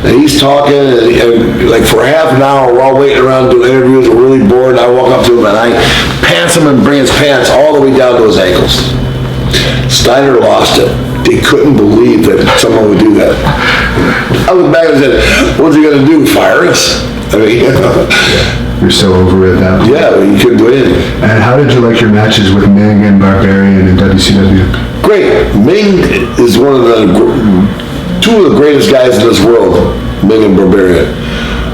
And he's talking, and like for half an hour, we're all waiting around doing interviews, we're really bored, and I walk up to him and I pants him and bring his pants all the way down to his ankles. Steiner lost it. They couldn't believe that someone would do that. I looked back and said, what's he gonna do, fire us? I mean, You're so over it now. yeah, you couldn't do anything. And how did you like your matches with Ming and Barbarian in WCW? Great. Ming is two of the greatest guys in this world, Ming and Barbarian.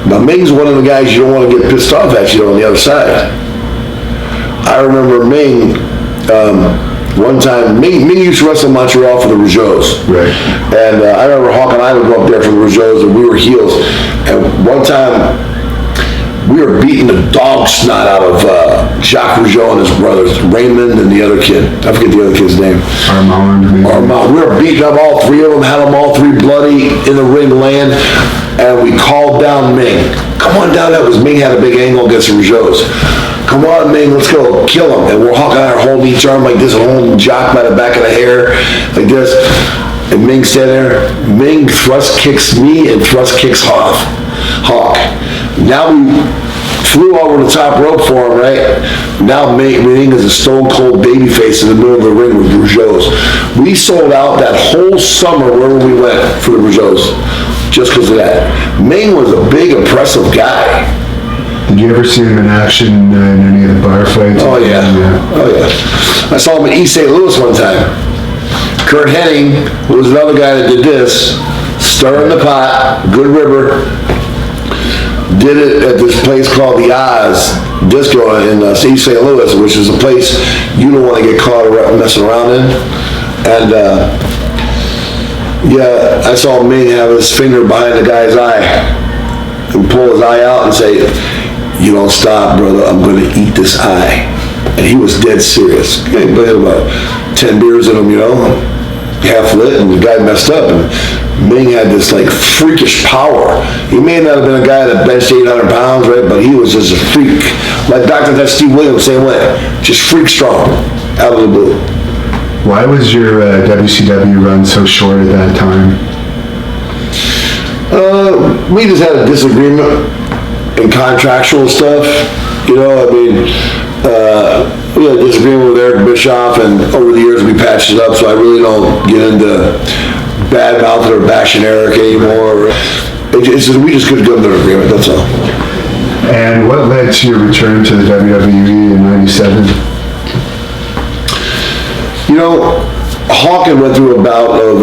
Now, Ming's one of the guys you don't want to get pissed off at, on the other side. I remember Ming, one time, Ming used to wrestle in Montreal for the Rougeaus. Right. And I remember Hawk and I would go up there for the Rougeaus, and we were heels. And one time, we were beating the dog snot out of Jacques Rougeau and his brothers, Raymond and the other kid. I forget the other kid's name. Armand. We were beating up all three of them, had them all three bloody in the ring land, and we called down Ming. Come on down, that was Ming had a big angle against the Rougeaus. Come on, Ming, let's go, kill him. And we're Hawk and I are holding each arm like this, and holding Jock by the back of the hair, like this. And Ming sat there. Ming thrust kicks me and thrust kicks Hawk. Now we flew over the top rope for him, right? Now Ming is a stone cold baby face in the middle of the ring with Rougeaus. We sold out that whole summer wherever we went for the Rougeaus, just because of that. Ming was a big, impressive guy. Did you ever see him in action in any of the bar fights? Oh yeah. Oh yeah. I saw him in East St. Louis one time. Kurt Hennig was another guy that did this, stirring the pot, Good River. Did it at this place called the Oz Disco in East St. Louis, which is a place you don't want to get caught messing around in. And yeah, I saw Ming have his finger behind the guy's eye and pull his eye out and say, "You don't stop, brother, I'm going to eat this eye." And he was dead serious. He had about 10 beers in him, half lit, and the guy messed up. And Ming had this like freakish power. He may not have been a guy that benched 800 pounds, right? But he was just a freak. Like Dr. Steve Williams, same way. Just freak strong, out of the blue. Why was your WCW run so short at that time? We just had a disagreement in contractual stuff. We had a disagreement with Eric Bischoff, and over the years we patched it up, so I really don't get into bad mouthing or bashing Eric anymore. It's just, we just couldn't come to an agreement, that's all. And what led to your return to the WWE in '97? Hawk went through a bout of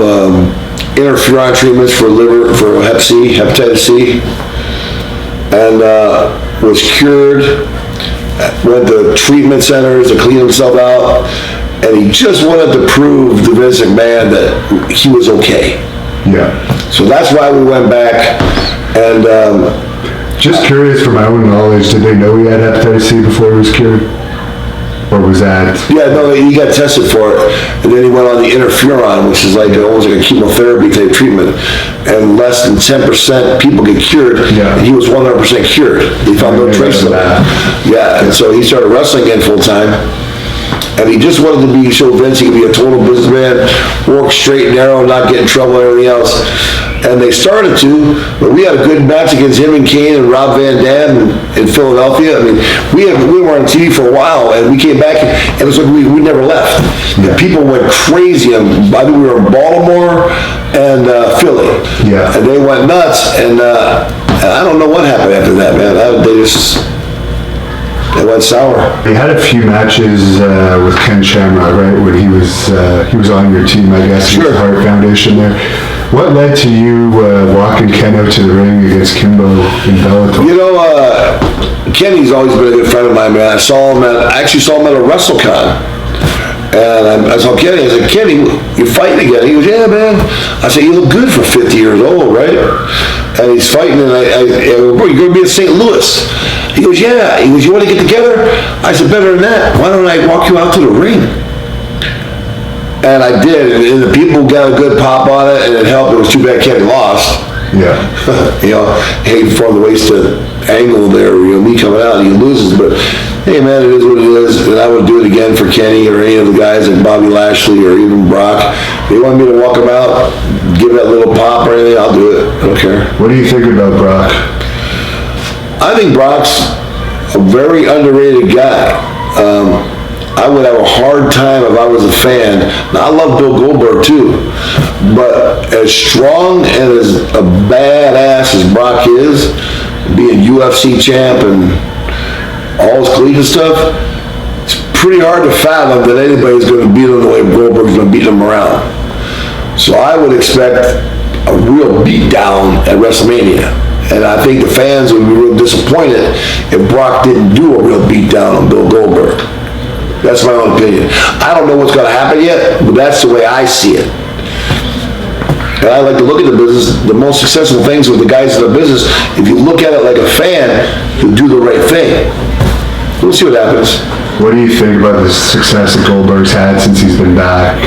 interferon treatments for hepatitis C, and was cured, went to treatment centers to clean himself out, and he just wanted to prove to Vince McMahon that he was okay. Yeah. So that's why we went back, and just curious, from my own knowledge, did they know he had hepatitis C before he was cured? Or was that? Yeah, no, he got tested for it, and then he went on the interferon, which is like almost like a chemotherapy type treatment, and less than 10% people get cured, and he was 100% cured. They found no trace of that. Yeah, and so he started wrestling again full time, And he just wanted to show Vince he could be a total businessman, work straight and narrow, not get in trouble and everything else. And they started to, but we had a good match against him and Kane and Rob Van Dam in Philadelphia. I mean, we were on TV for a while, and we came back, and it was like we never left. And people went crazy. I think we were in Baltimore and Philly. Yeah. And they went nuts, and I don't know what happened after that, man. They went sour. You had a few matches with Ken Shamrock, right? When he was on your team, I guess. Sure. With the Hart Foundation there. What led to you walking Ken out to the ring against Kimbo in Bellator? You know, Kenny's always been a good friend of mine, man. I actually saw him at a WrestleCon. And I saw Kenny. I said, Kenny, you're fighting again? He goes, yeah, man. I said, you look good for 50 years old, right? And he's fighting, and I go, bro, you're going to be in St. Louis. He goes, yeah. He goes, you want to get together? I said, better than that. Why don't I walk you out to the ring? And I did, and the people got a good pop on it, and it helped. It was too bad Kenny lost. Yeah. You know, hate from the waist to angle there, you know, me coming out and he loses, but hey man, it is what it is, and I would do it again for Kenny or any of the guys like Bobby Lashley or even Brock. If they want me to walk them out, give that little pop or anything, I'll do it. I don't care. What do you think about Brock? I think Brock's a very underrated guy. I would have a hard time if I was a fan. Now, I love Bill Goldberg too, but as strong and as a badass as Brock is, being UFC champ and all his collegiate stuff, it's pretty hard to fathom that anybody's going to beat him the way Goldberg's going to beat him around. So I would expect a real beatdown at WrestleMania. And I think the fans would be real disappointed if Brock didn't do a real beatdown on Bill Goldberg. That's my own opinion. I don't know what's going to happen yet, but that's the way I see it. And I like to look at the business, the most successful things with the guys in the business, if you look at it like a fan, you do the right thing. We'll see what happens. What do you think about the success that Goldberg's had since he's been back?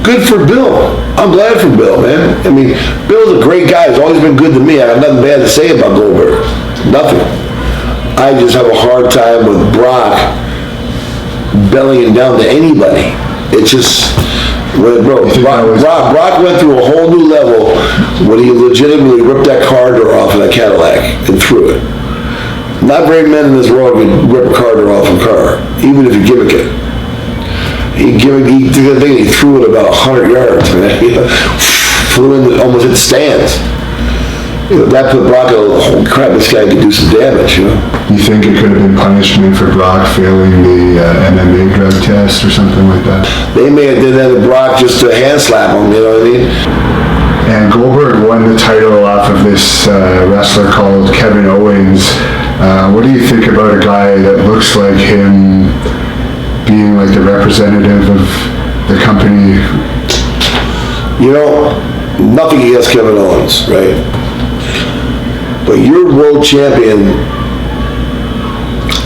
Good for Bill. I'm glad for Bill, man. I mean, Bill's a great guy. He's always been good to me. I have nothing bad to say about Goldberg. Nothing. I just have a hard time with Brock bellying down to anybody. It's just, Brock went through a whole new level when he legitimately ripped that car door off in a Cadillac and threw it. Not very many in this world would rip a car door off a car, even if you gimmick it. He did the thing, he threw it about 100 yards, man. Flew in, almost hit the stands. That put Brock, holy crap, this guy could do some damage, you know? You think it could have been punishment for Brock failing the MMA drug test or something like that? They may have did that to Brock just to hand slap him, you know what I mean? And Goldberg won the title off of this wrestler called Kevin Owens. What do you think about a guy that looks like him being like the representative of the company? You know, nothing against Kevin Owens, right? But your world champion,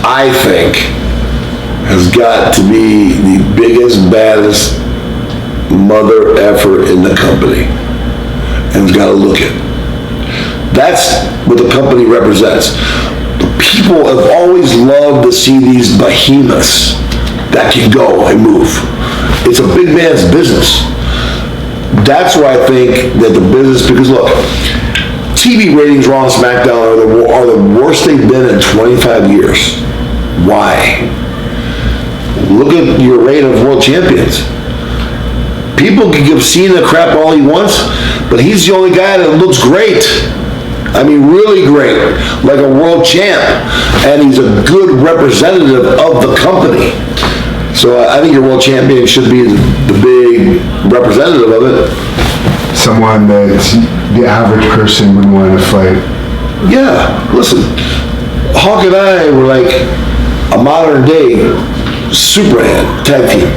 I think, has got to be the biggest, baddest mother effer in the company. And has got to look it. That's what the company represents. People have always loved to see these behemoths that can go and move. It's a big man's business. That's why I think that the business, because look, TV ratings Raw and SmackDown are the worst they've been in 25 years. Why? Look at your reign of world champions. People can give Cena crap all he wants, but he's the only guy that looks great. I mean, really great, like a world champ, and he's a good representative of the company. So I think your world champion should be the big representative of it. Someone that the average person would want to fight. Yeah, listen, Hawk and I were like a modern day Superman tag team.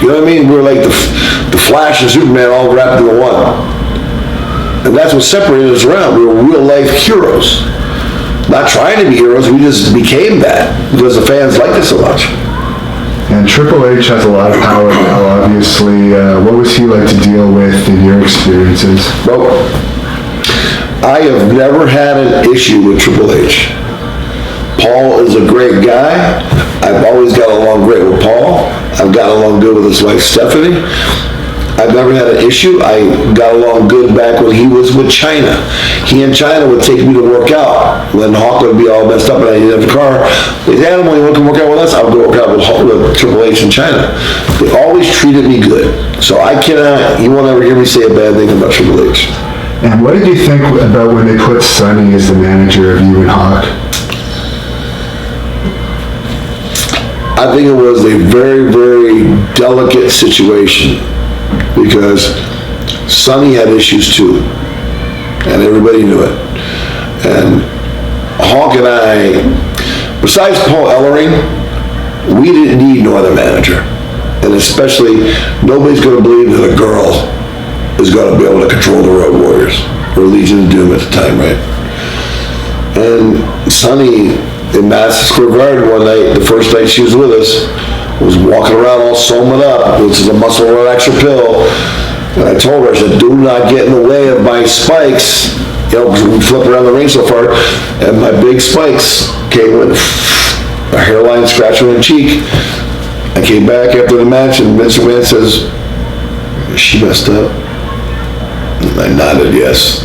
You know what I mean? We were like the Flash and Superman all wrapped into one. And that's what separated us around. We were real life heroes. Not trying to be heroes, we just became that because the fans liked us so much. And Triple H has a lot of power now, obviously. What was he like to deal with in your experiences? Well, I have never had an issue with Triple H. Paul is a great guy. I've always got along great with Paul. I've gotten along good with his wife Stephanie. I've never had an issue. I got along good back when he was with China. He and China would take me to work out. When Hawk would be all messed up and I didn't have a car, they'd say, Adam, when you want to work out with us, I'll go work out with Triple H in China. They always treated me good. So you won't ever hear me say a bad thing about Triple H. And what did you think about when they put Sonny as the manager of you and Hawk? I think it was a very, very delicate situation because Sonny had issues too, and everybody knew it. And Hawk and I, besides Paul Ellering, we didn't need no other manager. And especially, nobody's going to believe that a girl is going to be able to control the Road Warriors, or Legion of Doom at the time, right? And Sonny, in Madison Square Garden one night, the first night she was with us, was walking around all sewn up, which is a muscle relaxer pill. And I told her, I said, do not get in the way of my spikes. You know, because we flip around the ring so far, and my big spikes came with a hairline scratch on her cheek. I came back after the match, and Mr. Man says, she messed up. And I nodded yes.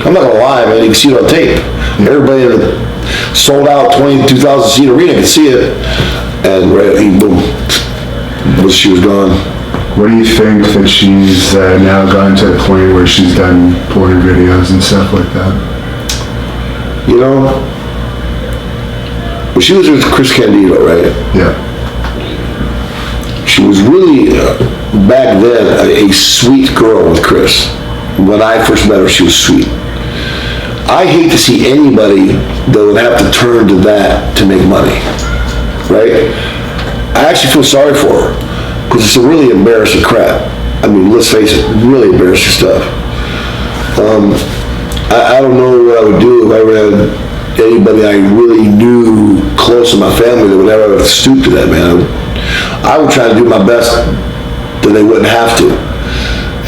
I'm not gonna lie, man, you can see it on tape. Everybody in the sold out 22,000 seat arena could see it. And right, boom, she was gone. What do you think that she's now gotten to the point where she's done porn videos and stuff like that? You know, well, she was with Chris Candido, right? Yeah. She was really, back then, a sweet girl with Chris. When I first met her, she was sweet. I hate to see anybody that would have to turn to that to make money, right? I actually feel sorry for her, because it's a really embarrassing crap. I mean, let's face it, really embarrassing stuff. I don't know what I would do if I ever had anybody I really knew close to my family that would ever have stooped to that, man. I would try to do my best that they wouldn't have to.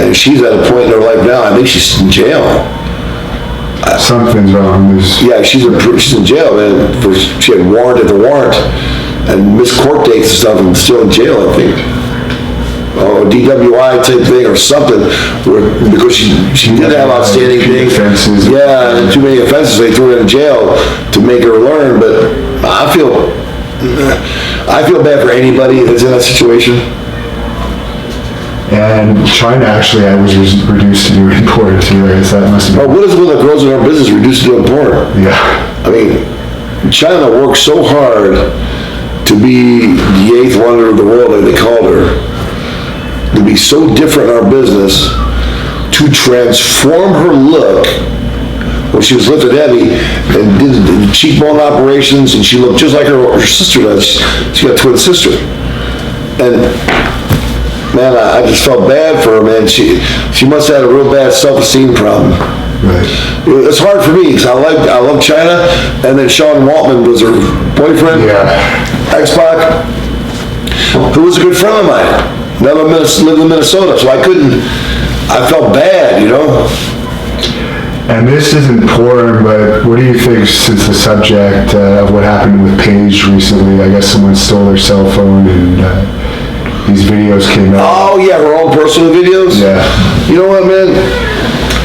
And she's at a point in her life now, I think she's in jail. Something's wrong. Yeah, she's in jail, man. She had warrant at the warrant and missed court dates and stuff and still in jail, I think. Oh, DWI type thing or something, because she did have outstanding things. Offenses. Yeah, and too many offenses, they threw her in jail to make her learn, but I feel bad for anybody that's in that situation. And China actually, I was reduced to doing porn too, I guess that must have been. Well, what is one of the girls in our business reduced to doing porn? Yeah. I mean, China worked so hard to be the eighth wonder of the world, like they called her, to be so different in our business, to transform her look when she was lifted heavy and did the cheekbone operations, and she looked just like her sister does. She got a twin sister. And man, I just felt bad for her, man. She must have had a real bad self-esteem problem. Right. It's hard for me because I love China, and then Sean Waltman was her boyfriend, Yeah. X-Pac, who was a good friend of mine. Never lived in Minnesota, so I felt bad, you know. And this isn't porn, but what do you think, since the subject of what happened with Paige recently? I guess someone stole her cell phone and these videos came out. Oh yeah, her own personal videos? Yeah. You know what, man?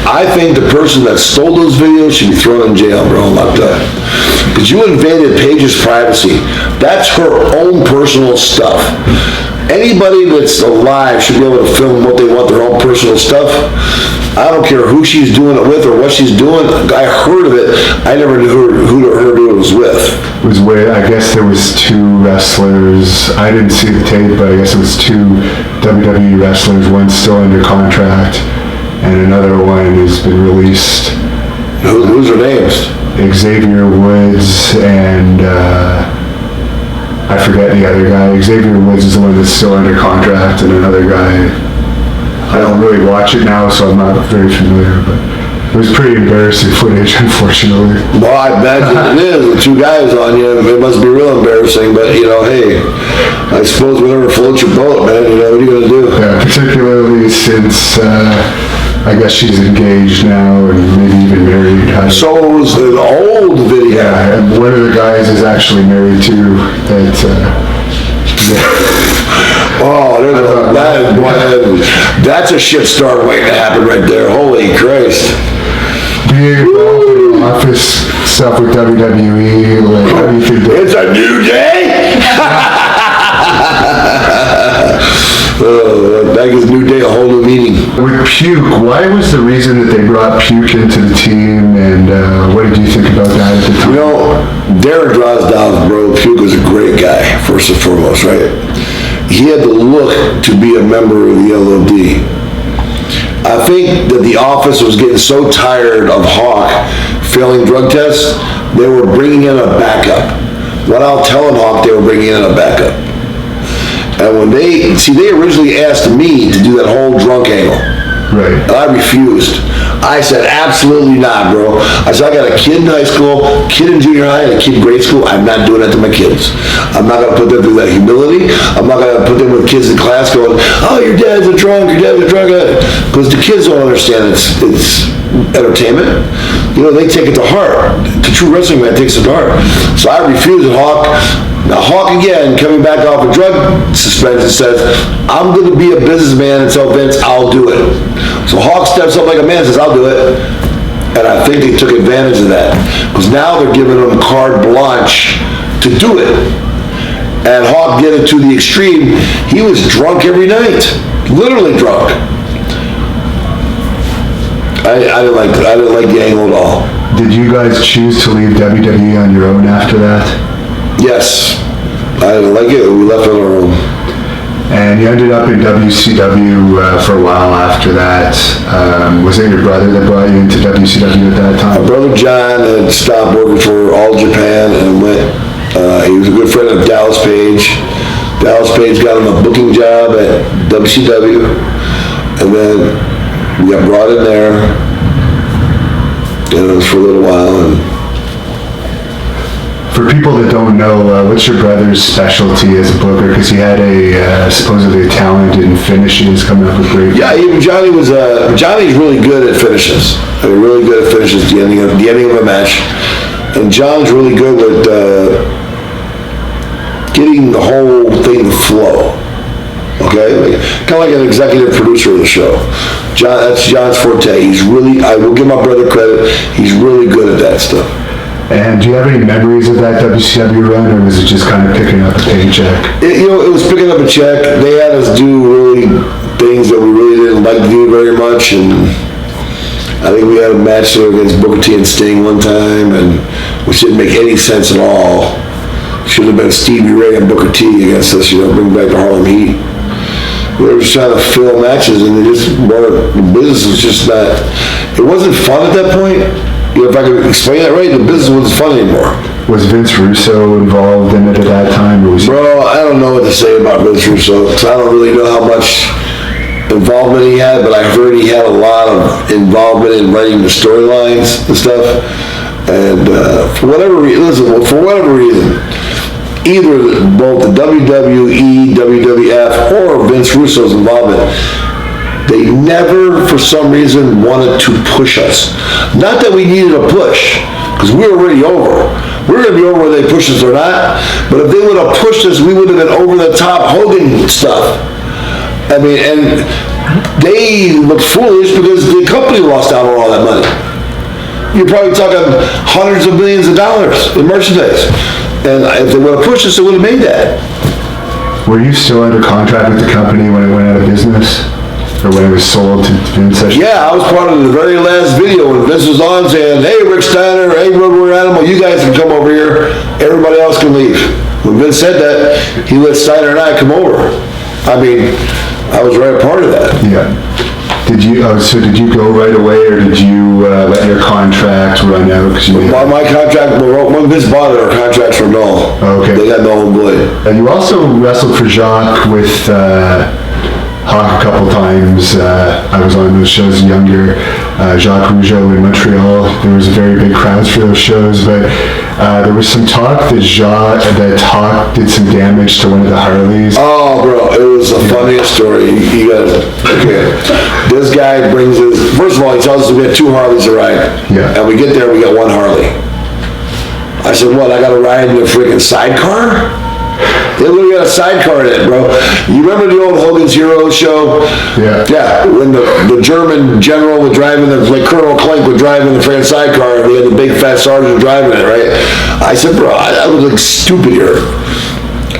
I think the person that stole those videos should be thrown in jail, bro, locked up. Because you invaded Paige's privacy. That's her own personal stuff. Anybody that's alive should be able to film what they want, their own personal stuff. I don't care who she's doing it with or what she's doing. I heard of it. I never knew who it was with. It was where, I guess there was two wrestlers. I didn't see the tape, but I guess it was two WWE wrestlers. One's still under contract, and another one has been released. Who's their names? Xavier Woods and I forget the other guy. Xavier Woods is the one that's still under contract, and another guy, I don't really watch it now, so I'm not very familiar, but it was pretty embarrassing footage, unfortunately. Well, I imagine it is, with two guys on you, it must be real embarrassing, but you know, hey, I suppose whatever floats your boat, man, you know, what are you gonna do? Yeah, particularly since, I guess she's engaged now and maybe even married. So it was an old video. Yeah, and one of the guys is actually married too. That, That's a shit start waiting to happen right there. Holy Christ. Being involved in office stuff with WWE, like, how do you think that? It's a new day? That gives New Day a whole new meaning. With Puke, why was the reason that they brought Puke into the team, and what did you think about that at the time? You know, Darren Drozdov, bro, Puke was a great guy, first and foremost, right? He had the look to be a member of the LOD. I think that the office was getting so tired of Hawk failing drug tests, they were bringing in a backup. Without telling Hawk, they were bringing in a backup. And when they originally asked me to do that whole drunk angle. Right. And I refused. I said, absolutely not, bro. I said, I got a kid in high school, kid in junior high, and a kid in grade school. I'm not doing that to my kids. I'm not going to put them through that humility. I'm not going to put them with kids in class going, oh, your dad's a drunk, your dad's a drunk. Because the kids don't understand it's entertainment. You know, they take it to heart. The true wrestling man takes it to heart. So I refused it, Hawk. Now Hawk again, coming back off a drug suspension, says, I'm going to be a businessman and tell Vince I'll do it. So Hawk steps up like a man and says, I'll do it. And I think they took advantage of that. Because now they're giving him carte blanche to do it. And Hawk did it to the extreme. He was drunk every night. Literally drunk. I didn't like the angle at all. Did you guys choose to leave WWE on your own after that? Yes. I didn't like it. We left on our own. And you ended up in WCW for a while after that. Was it your brother that brought you into WCW at that time? My brother John had stopped working for All Japan and went, he was a good friend of Dallas Page. Dallas Page got him a booking job at WCW. And then we got brought in there. And it was for a little while. And for people that don't know, what's your brother's specialty as a booker? Because he had supposedly a talent in finishes, coming up with great. yeah, Johnny's really good at finishes. I mean, really good at finishes, the ending of a match. And John's really good with getting the whole thing to flow. Okay, kind of like an executive producer of the show. That's John's forte. I will give my brother credit. He's really good at that stuff. And do you have any memories of that WCW run, or was it just kind of picking up a paycheck? It was picking up a check. They had us do really things that we really didn't like to do very much, and I think we had a match there against Booker T and Sting one time, and which didn't make any sense at all. Should have been Stevie Ray and Booker T against us, bring back the Harlem Heat. We were just trying to fill matches, and the business was just not, it wasn't fun at that point. If I could explain that right, the business wasn't fun anymore. Was Vince Russo involved in it at that time? Or was Bro, I don't know what to say about Vince Russo, because I don't really know how much involvement he had, but I heard he had a lot of involvement in writing the storylines and stuff. And for whatever reason, either both the WWE, WWF, or Vince Russo's involvement, they never, for some reason, wanted to push us. Not that we needed a push, because we were already over. We were going to be over whether they pushed us or not, but if they would have pushed us, we would have been over the top Hogan stuff. I mean, and they looked foolish because the company lost out on all that money. You're probably talking hundreds of millions of dollars in merchandise. And if they would have pushed us, they would have made that. Were you still under contract with the company when it went out of business? Or when it was sold to Vince? Yeah, I was part of the very last video when Vince was on saying, hey, Rick Steiner, hey, Roadrunner Animal, you guys can come over here. Everybody else can leave. When Vince said that, he let Steiner and I come over. I mean, I was right a part of that. Yeah. Did you go right away, or did you let your contract run out? My contract, when Vince bought it, our contracts were null. Okay. They got null and void. And you also wrestled for Jacques with Hawk a couple times. I was on those shows younger. Jacques Rougeau in Montreal. There was very big crowds for those shows, but there was some talk that Hawk did some damage to one of the Harleys. Oh, bro, it was the funniest story. You gotta, okay. This guy brings his, first of all, he tells us we have 2 Harleys to ride. Yeah. And we get there, we got 1 Harley. I said, what, I gotta ride in a freaking sidecar? They literally got a sidecar in it, bro. You remember the old Hogan's Heroes show? Yeah. Yeah, when the German general was driving, like Colonel Klink would drive in the French sidecar, and they had the big fat sergeant driving it, right? I said, bro, I look like stupid here.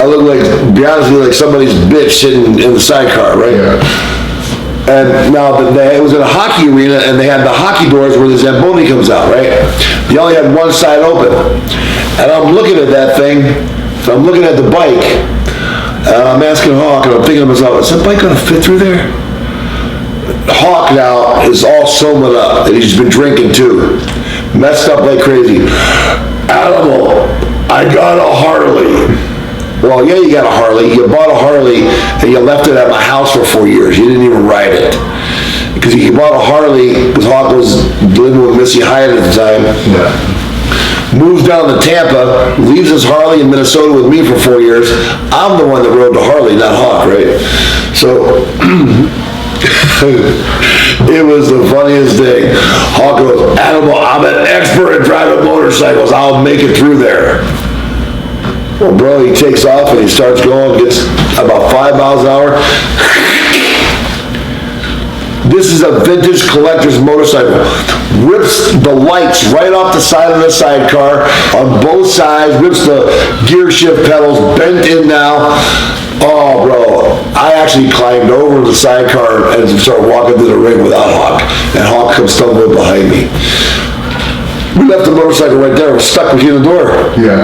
I look like, to be honest with you, like somebody's bitch sitting in the sidecar, right? Yeah. And now it was in a hockey arena, and they had the hockey doors where the Zamboni comes out, right? They only had one side open. And I'm looking at that thing, I'm looking at the bike, and I'm asking Hawk, and I'm thinking to myself, is that bike gonna fit through there? Hawk now is all sobered up, and he's been drinking too. Messed up like crazy. Animal, I got a Harley. Well, yeah, you got a Harley. You bought a Harley and you left it at my house for 4 years. You didn't even ride it. Because you bought a Harley, because Hawk was living with Missy Hyatt at the time. Yeah. Moves down to Tampa, leaves his Harley in Minnesota with me for 4 years. I'm the one that rode the Harley, not Hawk, right? So, it was the funniest thing. Hawk goes, Animal, I'm an expert at driving motorcycles. I'll make it through there. Well, bro, he takes off and he starts going, gets about 5 miles an hour. This is a vintage collector's motorcycle. Rips the lights right off the side of the sidecar on both sides, rips the gear shift pedals, bent in now. Oh, bro, I actually climbed over the sidecar and started walking to the ring without Hawk. And Hawk comes stumbling behind me. We left the motorcycle right there, we're stuck between the door. Yeah.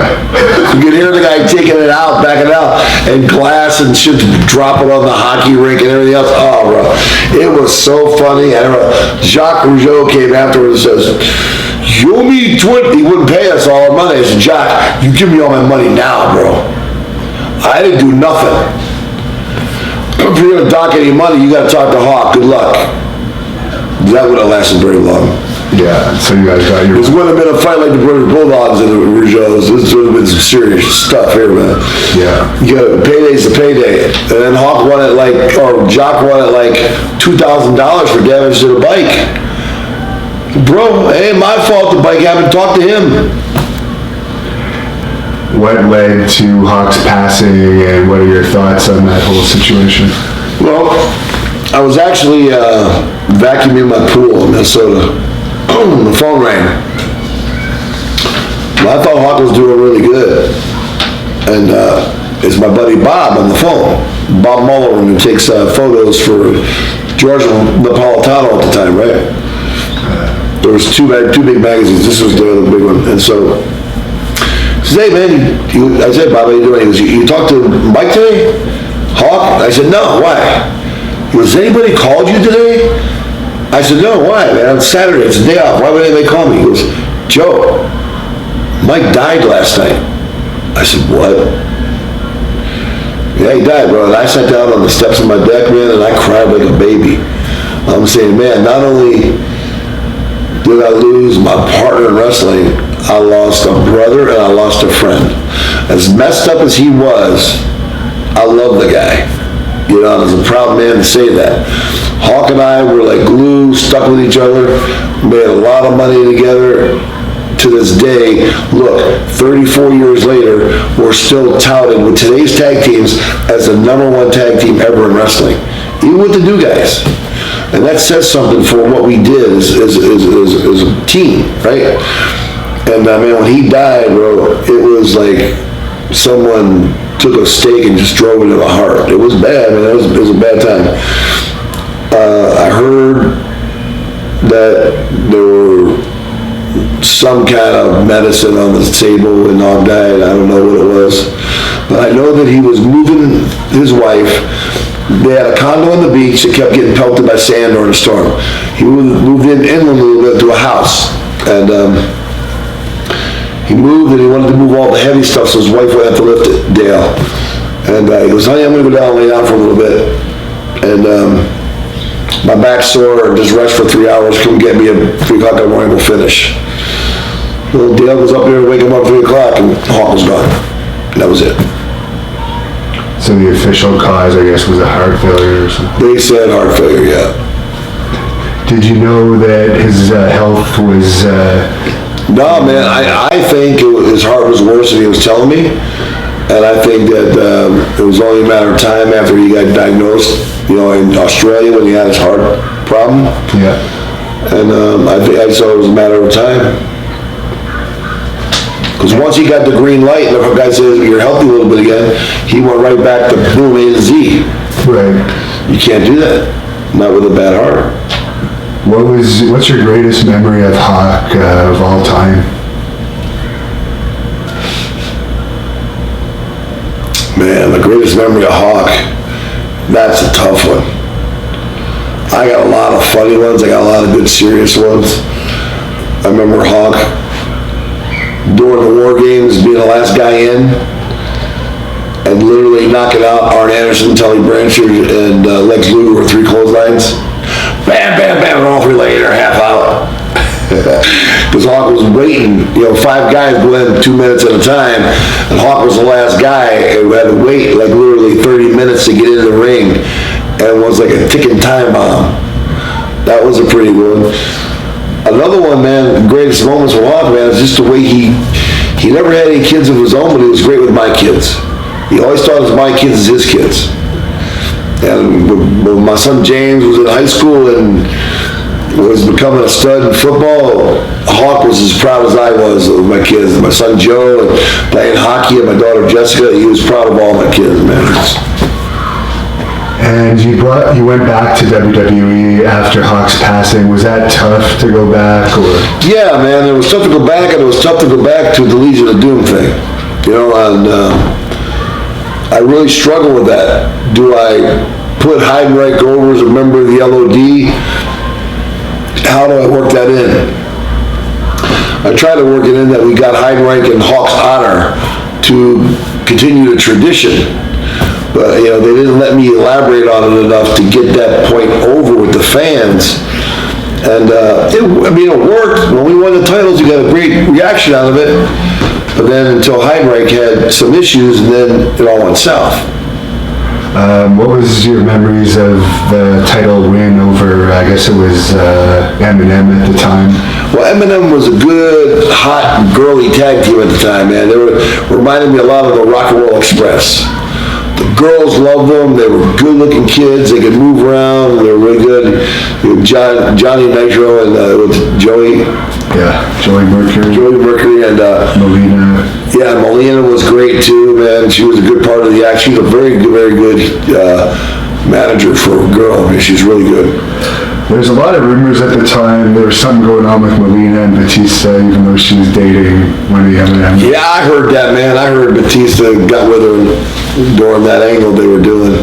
You could hear the guy taking it out, backing it out, and glass and shit dropping on the hockey rink and everything else. Oh, bro, it was so funny. I remember Jacques Rougeau came afterwards and says, you owe me 20, he wouldn't pay us all our money. I said, Jacques, you give me all my money now, bro. I didn't do nothing. If you're gonna dock any money, you gotta talk to Hawk, good luck. That wouldn't have lasted very long. Yeah, so you guys got your... This wouldn't have been a fight like the British Bulldogs and the Rougeaus. This would have been some serious stuff here, man. Yeah. You got payday's the payday. And then Hawk won it like, or Jock won it like $2,000 for damage to the bike. Bro, it ain't my fault the bike happened. Talk to him. What led to Hawk's passing, and what are your thoughts on that whole situation? Well, I was actually vacuuming my pool in Minnesota. The phone rang. Well, I thought Hawk was doing really good. And it's my buddy Bob on the phone. Bob Muller, who takes photos for George Napolitano at the time, right? There was two big magazines. This was the other big one. And so, he says, hey man, I said, Bob, how you doing? He goes, you talked to Mike today? Hawk? I said, no, why? He goes, has anybody called you today? I said, no, why, man? On Saturday, it's a day off. Why would anybody call me? He goes, Joe, Mike died last night. I said, what? Yeah, he died, bro. And I sat down on the steps of my deck, man, and I cried like a baby. I'm saying, man, not only did I lose my partner in wrestling, I lost a brother and I lost a friend. As messed up as he was, I love the guy. You know, I was a proud man to say that. Hawk and I were like glue, stuck with each other, made a lot of money together. To this day, look, 34 years later, we're still touted with today's tag teams as the #1 tag team ever in wrestling, even with the new guys. And that says something for what we did as a team, right? And man, when he died, bro, it was like someone took a stake and just drove it to the heart. It was bad, man. It was a bad time. I heard that there were some kind of medicine on the table when Hawk died. I don't know what it was. But I know that he was moving his wife. They had a condo on the beach that kept getting pelted by sand during a storm. He moved inland a little bit to a house. And he moved and he wanted to move all the heavy stuff so his wife would have to lift it, Dale. And he goes, honey, I'm gonna go down and lay down for a little bit. And my back's sore, just rest for 3 hours, come get me at 3 o'clock in the morning, we'll finish. Little Dale goes up there and wake him up at 3 o'clock and Hawk was gone. And that was it. So the official cause, I guess, was a heart failure or something? They said heart failure, yeah. Did you know that his health was... No, man, I think his heart was worse than he was telling me. And I think that it was only a matter of time after he got diagnosed, in Australia when he had his heart problem. Yeah. And I saw it was a matter of time. Because once he got the green light, and the guy says, you're healthy a little bit again, he went right back to boom, A to Z. Right. You can't do that, not with a bad heart. What's your greatest memory of Hawk of all time? Man, the greatest memory of Hawk, that's a tough one. I got a lot of funny ones, I got a lot of good serious ones. I remember Hawk during the war games being the last guy in and literally knocking out Arn Anderson, Tully Blanchard, and Lex Luger with 3 clotheslines. Bam, bam, bam, and all 3 later, half out. Because Hawk was waiting, 5 guys go in 2 minutes at a time, and Hawk was the last guy who had to wait like literally 30 minutes to get into the ring, and it was like a ticking time bomb. That was a pretty good one. Another one, man, the greatest moments with Hawk, man, is just the way he never had any kids of his own, but he was great with my kids. He always thought of my kids as his kids. And when my son James was in high school and was becoming a stud in football, Hawk was as proud as I was of my kids. My son Joe, and playing hockey, and my daughter Jessica, he was proud of all my kids, man. And you went back to WWE after Hawk's passing. Was that tough to go back, or? Yeah, man, it was tough to go back, and it was tough to go back to the Legion of Doom thing. And I really struggle with that. Do I put Heidenreich over as a member of the LOD? How do I work that in? I try to work it in that we got Heidenreich in Hawk's honor to continue the tradition. But, they didn't let me elaborate on it enough to get that point over with the fans. And, it worked. When we won the titles, we got a great reaction out of it. But then until Heidenreich had some issues, and then it all went south. What was your memories of the title win over, I guess it was Eminem at the time? Well, Eminem was a good, hot, girly tag team at the time, man. They reminded me a lot of the Rock and Roll Express. The girls loved them. They were good-looking kids. They could move around. They were really good. Johnny Nitro and with Joey. Yeah, Joey Mercury and Melina. Yeah, Melina was great too, man. She was a good part of the act. She's a very good manager for a girl. I mean, she's really good. There's a lot of rumors at the time there was something going on with Melina and Batista, even though she was dating one of the Eminem. Yeah, I heard that, man. I heard Batista got with her during that angle they were doing.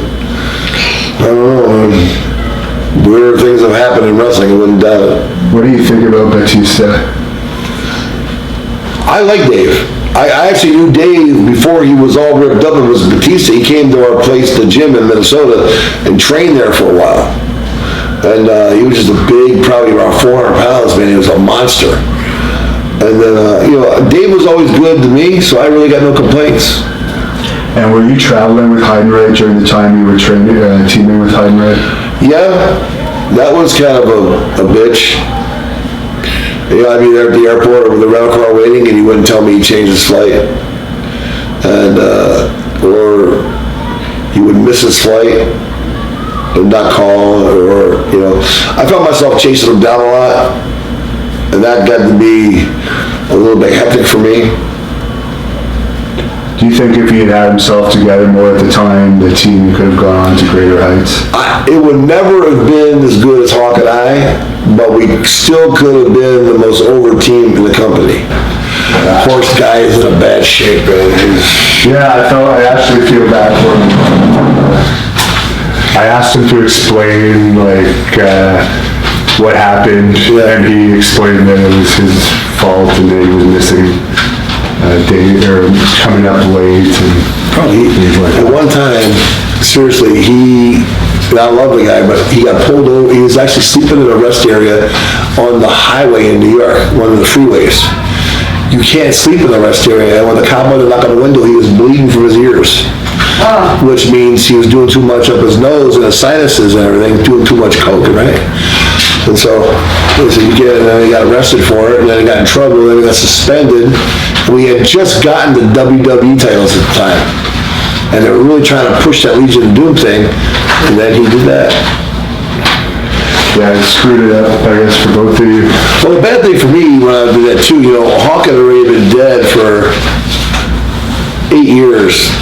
I don't know. Weird things have happened in wrestling. I wouldn't doubt it. What do you think about Batista? I like Dave. I actually knew Dave before he was all ripped up and was Batista. He came to our place, the gym in Minnesota, and trained there for a while. And he was just a big, probably around 400 pounds, man. He was a monster. And then, Dave was always good to me, so I really got no complaints. And were you traveling with Heidenreich during the time you were teaming with Heidenreich? Yeah, that was kind of a bitch. I'd be there at the airport or with the rental car waiting, and he wouldn't tell me he changed his flight. And, or he would miss his flight and not call, or, I found myself chasing him down a lot, and that got to be a little bit hectic for me. Do you think if he had himself together more at the time, the team could have gone on to greater heights? It would never have been as good as Hawk and I, but we still could have been the most over team in the company. Horse guy is in a bad shape, man. Yeah, I actually feel bad for him. I asked him to explain, what happened, and he explained that it was his fault and that he was missing or coming up late. At one time, seriously, I love the guy, but he got pulled over. He was actually sleeping in a rest area on the highway in New York, one of the freeways. You can't sleep in the rest area. And when the cop went to knock on the window, he was bleeding from his ears. Which means he was doing too much up his nose and his sinuses and everything, doing too much coke, right? And so, they said, you get it, and then he got arrested for it, and then he got in trouble, and then he got suspended. We had just gotten the WWE titles at the time. And they were really trying to push that Legion of Doom thing, and then he did that. Yeah, it screwed it up, I guess, for both of you. Well, the bad thing for me when I did that too, Hawk had already been dead for 8 years.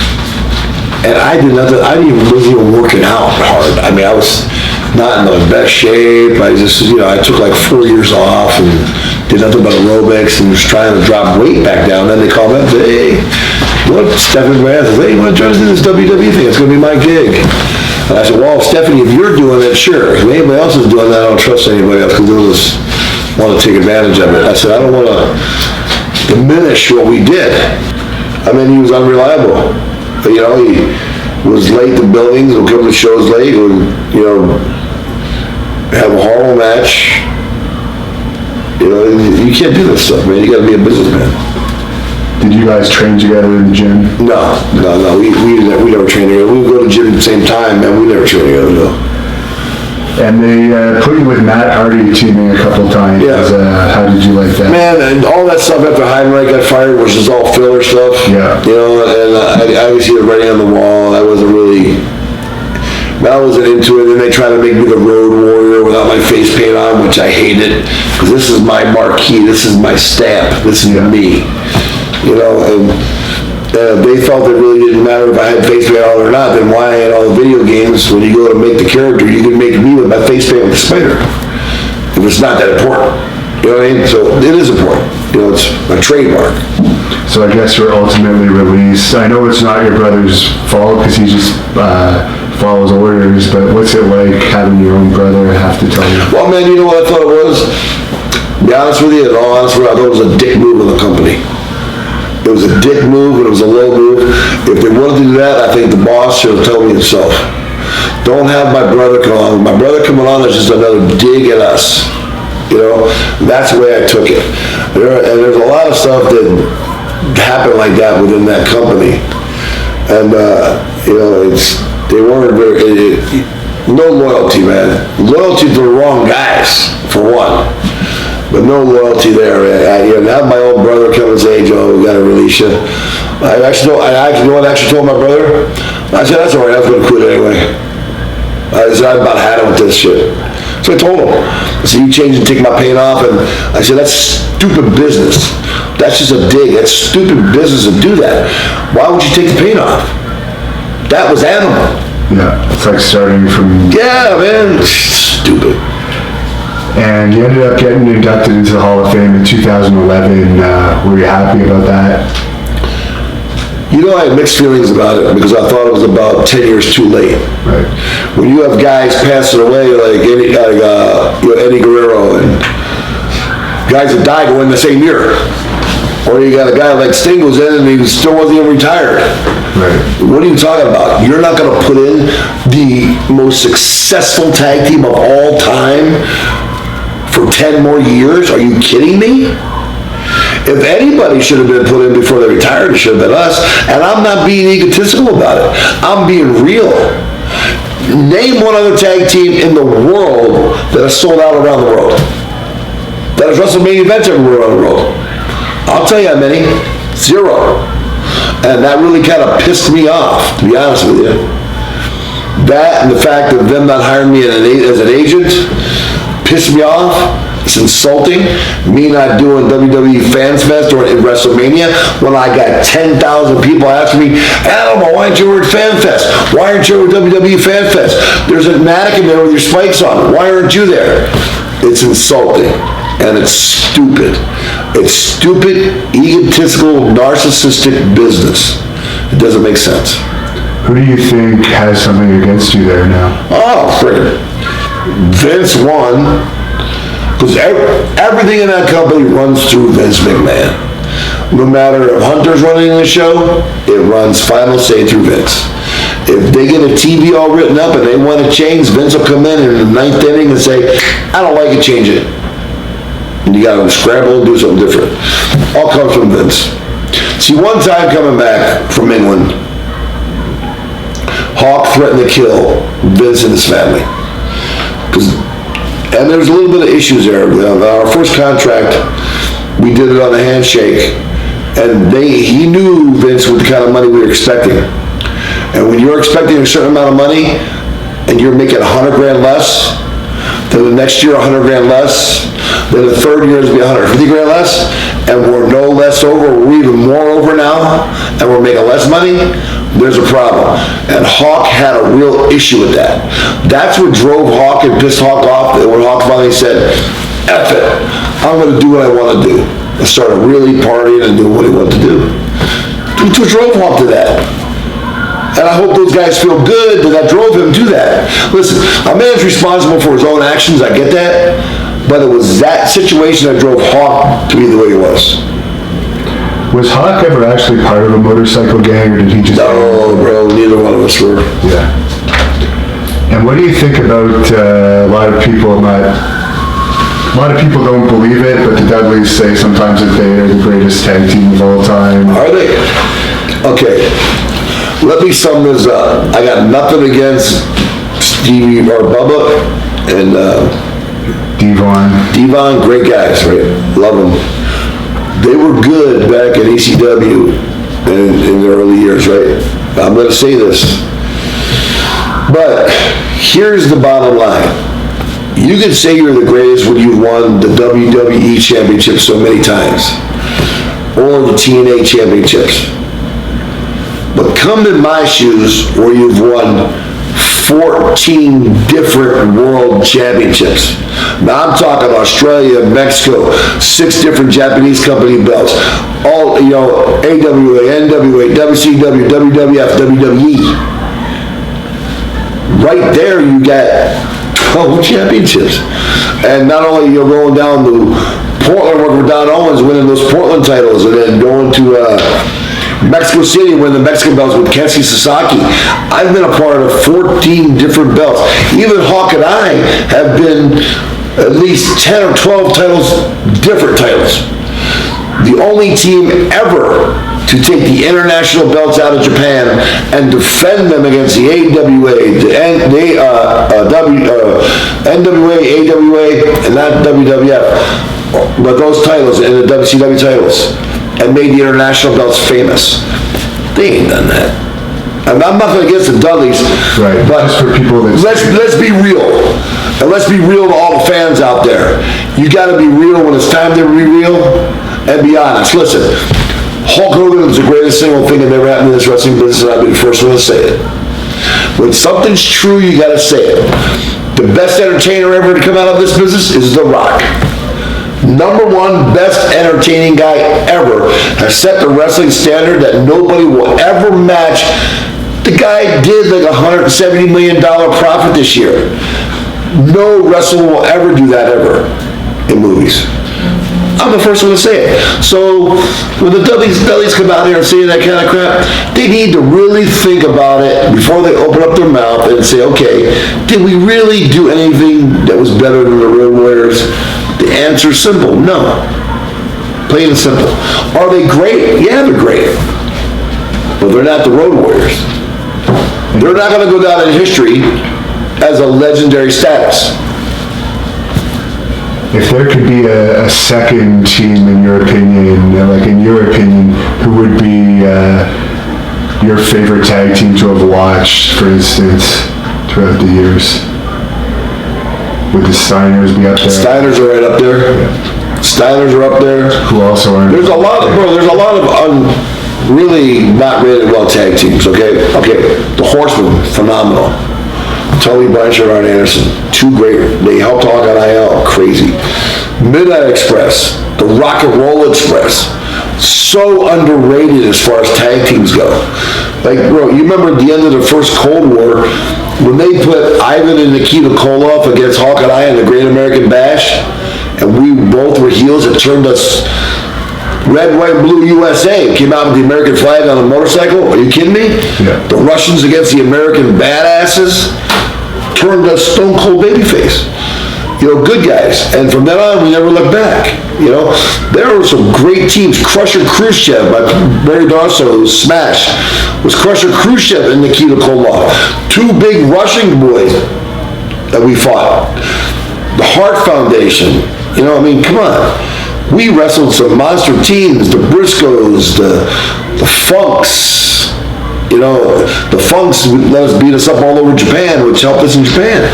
And I did nothing, wasn't even working out hard. I mean, I was not in the best shape. I just, I took like 4 years off and did nothing but aerobics and was trying to drop weight back down. Then they called me up and said, hey, Stephanie McMahon says, hey, you want to join us in this WWE thing? It's going to be my gig. And I said, well, Stephanie, if you're doing it, sure. If anybody else is doing that, I don't trust anybody else because they'll just want to take advantage of it. I said, I don't want to diminish what we did. I mean, he was unreliable. But, he was late to buildings, would come to shows late, would, have a horrible match. You can't do this stuff, man. You got to be a businessman. Did you guys train together in the gym? No. We never trained together. We would go to the gym at the same time, man. We never trained together, no. And they put you with Matt Hardy teaming a couple times. Yeah. How did you like that? Man, and all that stuff after Heinrich got fired was just all filler stuff. Yeah. And I see the writing on the wall. I wasn't into it. And they tried to make me the Road Warrior without my face paint on, which I hated. Because this is my marquee. This is my stamp. This is me. And they felt it really didn't matter if I had face paint on or not, then why in all the video games, when you go to make the character, you can make me with my face paint with the spider. If it's not that important. You know what I mean? So it is important. It's a trademark. So I guess you're ultimately released. I know it's not your brother's fault because he just follows orders, but what's it like having your own brother have to tell you? Well, man, you know what I thought it was? To be honest with you, in all honesty, I thought it was a dick move of the company. It was a dick move, and it was a low move. If they wanted to do that, I think the boss should have told me himself. Don't have my brother come on. My brother coming on is just another dig at us. That's the way I took it. And there's a lot of stuff that happened like that within that company. And, they weren't very, no loyalty, man. Loyalty to the wrong guys, for one. But no loyalty there. Have my old brother come and say, hey, Joe, we got to release you. I actually told my brother? I said, that's all right, I was going to quit anyway. I said, I about had it with this shit. So I told him. I said, you change and take my paint off, and I said, that's stupid business. That's just a dig. That's stupid business to do that. Why would you take the paint off? That was animal. Yeah, it's like starting from... Yeah, man. Stupid. And you ended up getting inducted into the Hall of Fame in 2011. Were you happy about that? I had mixed feelings about it because I thought it was about 10 years too late. Right. When you have guys passing away like Eddie Guerrero and guys that died within the same year, or you got a guy like Sting was in and he still wasn't even retired. Right. What are you talking about? You're not going to put in the most successful tag team of all time for 10 more years? Are you kidding me? If anybody should have been put in before they retired, it should have been us. And I'm not being egotistical about it. I'm being real. Name one other tag team in the world that has sold out around the world. That has WrestleMania events everywhere around the world. I'll tell you how many. 0. And that really kind of pissed me off, to be honest with you. That and the fact of them not hiring me as an agent pissed me off. It's insulting. Me not doing WWE Fans Fest or in WrestleMania when I got 10,000 people asking me, Adam, why aren't you over at Fan Fest? Why aren't you over at WWE Fan Fest? There's a mannequin there with your spikes on. Why aren't you there? It's insulting. And it's stupid. It's stupid, egotistical, narcissistic business. It doesn't make sense. Who do you think has something against you there now? Oh, friggin'. Vince won. Because everything in that company runs through Vince McMahon. No matter if Hunter's running the show, it runs final say through Vince. If they get a TV all written up and they want to change, Vince will come in the 9th inning and say, I don't like it, change it. And you got to scramble and do something different. All comes from Vince. See, one time coming back from England, Hawk threatened to kill Vince and his family. Because And there's a little bit of issues there. Our first contract, we did it on a handshake, and he knew, Vince, what the kind of money we were expecting. And when you're expecting a certain amount of money, and you're making $100,000 less, then the next year $100,000 less, then the third year is be $150,000 less, and we're no less over, we're even more over now, and we're making less money, there's a problem. And Hawk had a real issue with that. That's what drove Hawk and pissed Hawk off, when Hawk finally said, F it, I'm gonna do what I wanna do. And started really partying and doing what he wanted to do. That's what drove Hawk to that. And I hope those guys feel good that drove him to that. Listen, a man's responsible for his own actions, I get that, but it was that situation that drove Hawk to be the way he was. Was Hawk ever actually part of a motorcycle gang, or did he just... No, bro, neither one of us were. Yeah. And what do you think about a lot of people don't believe it, but the Dudleys say sometimes that they are the greatest tag team of all time? Are they? Okay. Let me sum this up. I got nothing against Stevie or Bubba and Devon, great guys, right? Love them. They were good back at ECW in the early years, right? I'm going to say this. But here's the bottom line. You can say you're the greatest when you've won the WWE Championship so many times, or the TNA Championships. But come in my shoes where you've won 14 different world championships. Now I'm talking Australia, Mexico, 6 different Japanese company belts. All, AWA, NWA, WCW, WWF, WWE. Right there you got 12 championships. And not only you're going down to Portland, working with Don Owens, winning those Portland titles, and then going to Mexico City, winning the Mexican belts with Kensuke Sasaki. I've been a part of 14 different belts. Even Hawk and I have been at least 10 or 12 titles, different titles. The only team ever to take the international belts out of Japan and defend them against the AWA, the NWA, AWA, and not WWF, but those titles and the WCW titles, and made the international belts famous. They ain't done that. I'm nothing against the Dudleys, right? But just for people that let's be real, and let's be real to all the fans out there. You got to be real when it's time to be real, and be honest. Listen, Hulk Hogan was the greatest single thing that ever happened in this wrestling business, and I'll be the first one to say it. When something's true, you got to say it. The best entertainer ever to come out of this business is The Rock. Number one best entertaining guy ever, has set the wrestling standard that nobody will ever match. The guy did like $170 million profit this year. No wrestler will ever do that ever in movies. I'm the first one to say it. So when the Dudleys come out here and say that kind of crap, they need to really think about it before they open up their mouth and say, okay, did we really do anything that was better than the Road Warriors? The answer is simple, no. Plain and simple. Are they great? Yeah, they're great. But they're not the Road Warriors. They're not going to go down in history as a legendary status. If there could be a second team, in your opinion, who would be your favorite tag team to have watched, for instance, throughout the years? Would the Steiners be up there? Steiners are right up there. Yeah. Steiners are up there. Who also are? There's a lot of really not rated well tag teams, okay? The Horsemen, phenomenal. Tully Blanchard, Arn Anderson, 2 great. They helped Hawk on IL, crazy. Midnight Express, the Rock and Roll Express, so underrated as far as tag teams go. Like, bro, you remember at the end of the first Cold War, when they put Ivan and Nikita Koloff against Hawk and I in the Great American Bash, and we both were heels, it turned us red, white, blue USA. Came out with the American flag on a motorcycle. Are you kidding me? Yeah. The Russians against the American badasses turned us stone cold babyface. Good guys. And from then on, we never looked back. There were some great teams. Crusher Khrushchev by Barry Darsow, Smash, was Crusher Khrushchev and Nikita Koloff. 2 big Russian boys that we fought. The Hart Foundation. You know, I mean, come on. We wrestled some monster teams, the Briscoes, the Funks. You know, the Funks let us beat us up all over Japan, which helped us in Japan.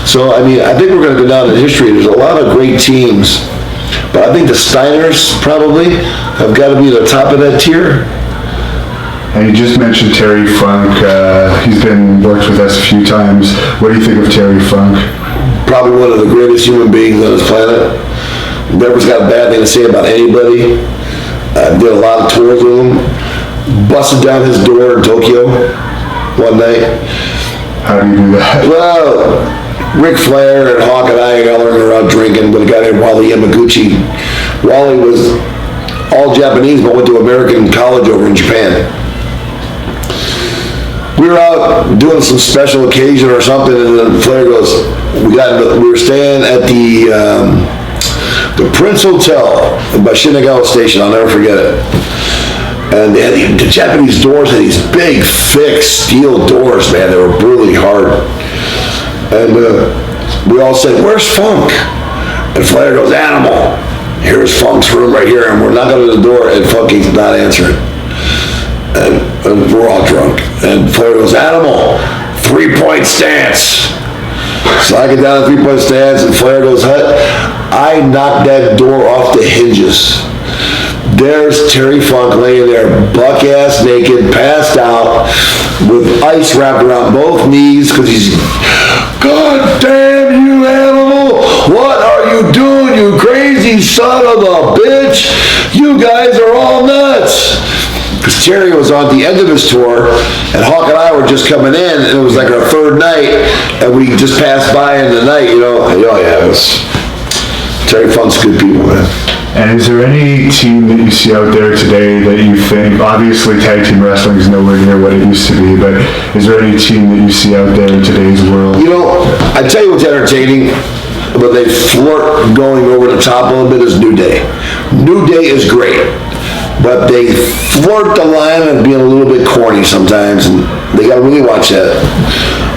So, I mean, I think we're going to go down in history. There's a lot of great teams. But I think the Steiners probably have got to be the top of that tier. And you just mentioned Terry Funk. He's worked with us a few times. What do you think of Terry Funk? Probably one of the greatest human beings on this planet. Never's got a bad thing to say about anybody. Did a lot of tours with him. Busted down his door in Tokyo one night. How do you do that? Well, Ric Flair and Hawk and I were out drinking with a guy named Wally Yamaguchi. Wally was all Japanese but went to American college over in Japan. We were out doing some special occasion or something, and then Flair goes, we were staying at the Prince Hotel by Shinagawa Station. I'll never forget it. And they had the Japanese doors had these big, thick steel doors, man. They were brutally hard. And we all said, where's Funk? And Flair goes, Animal. Here's Funk's room right here. And we're knocking on the door, and Funky's not answering. And we're all drunk. And Flair goes, Animal, 3-point stance. So I get down to 3-point stance, and Flair goes, Hut. I knocked that door off the hinges. There's Terry Funk laying there, buck-ass naked, passed out, with ice wrapped around both knees, because he's, God damn you, Animal! What are you doing, you crazy son of a bitch? You guys are all nuts! Because Terry was on the end of his tour, and Hawk and I were just coming in, and it was like our third night, and we just passed by in the night, you know. Oh yeah, it was, Terry Funk's good people, man. And is there any team that you see out there today that you think, obviously tag team wrestling is nowhere near what it used to be, but is there any team that you see out there in today's world? You know, I tell you what's entertaining, but they flirt going over the top a little bit, is New Day. New Day is great, but they flirt the line of being a little bit corny sometimes, and they gotta really watch that.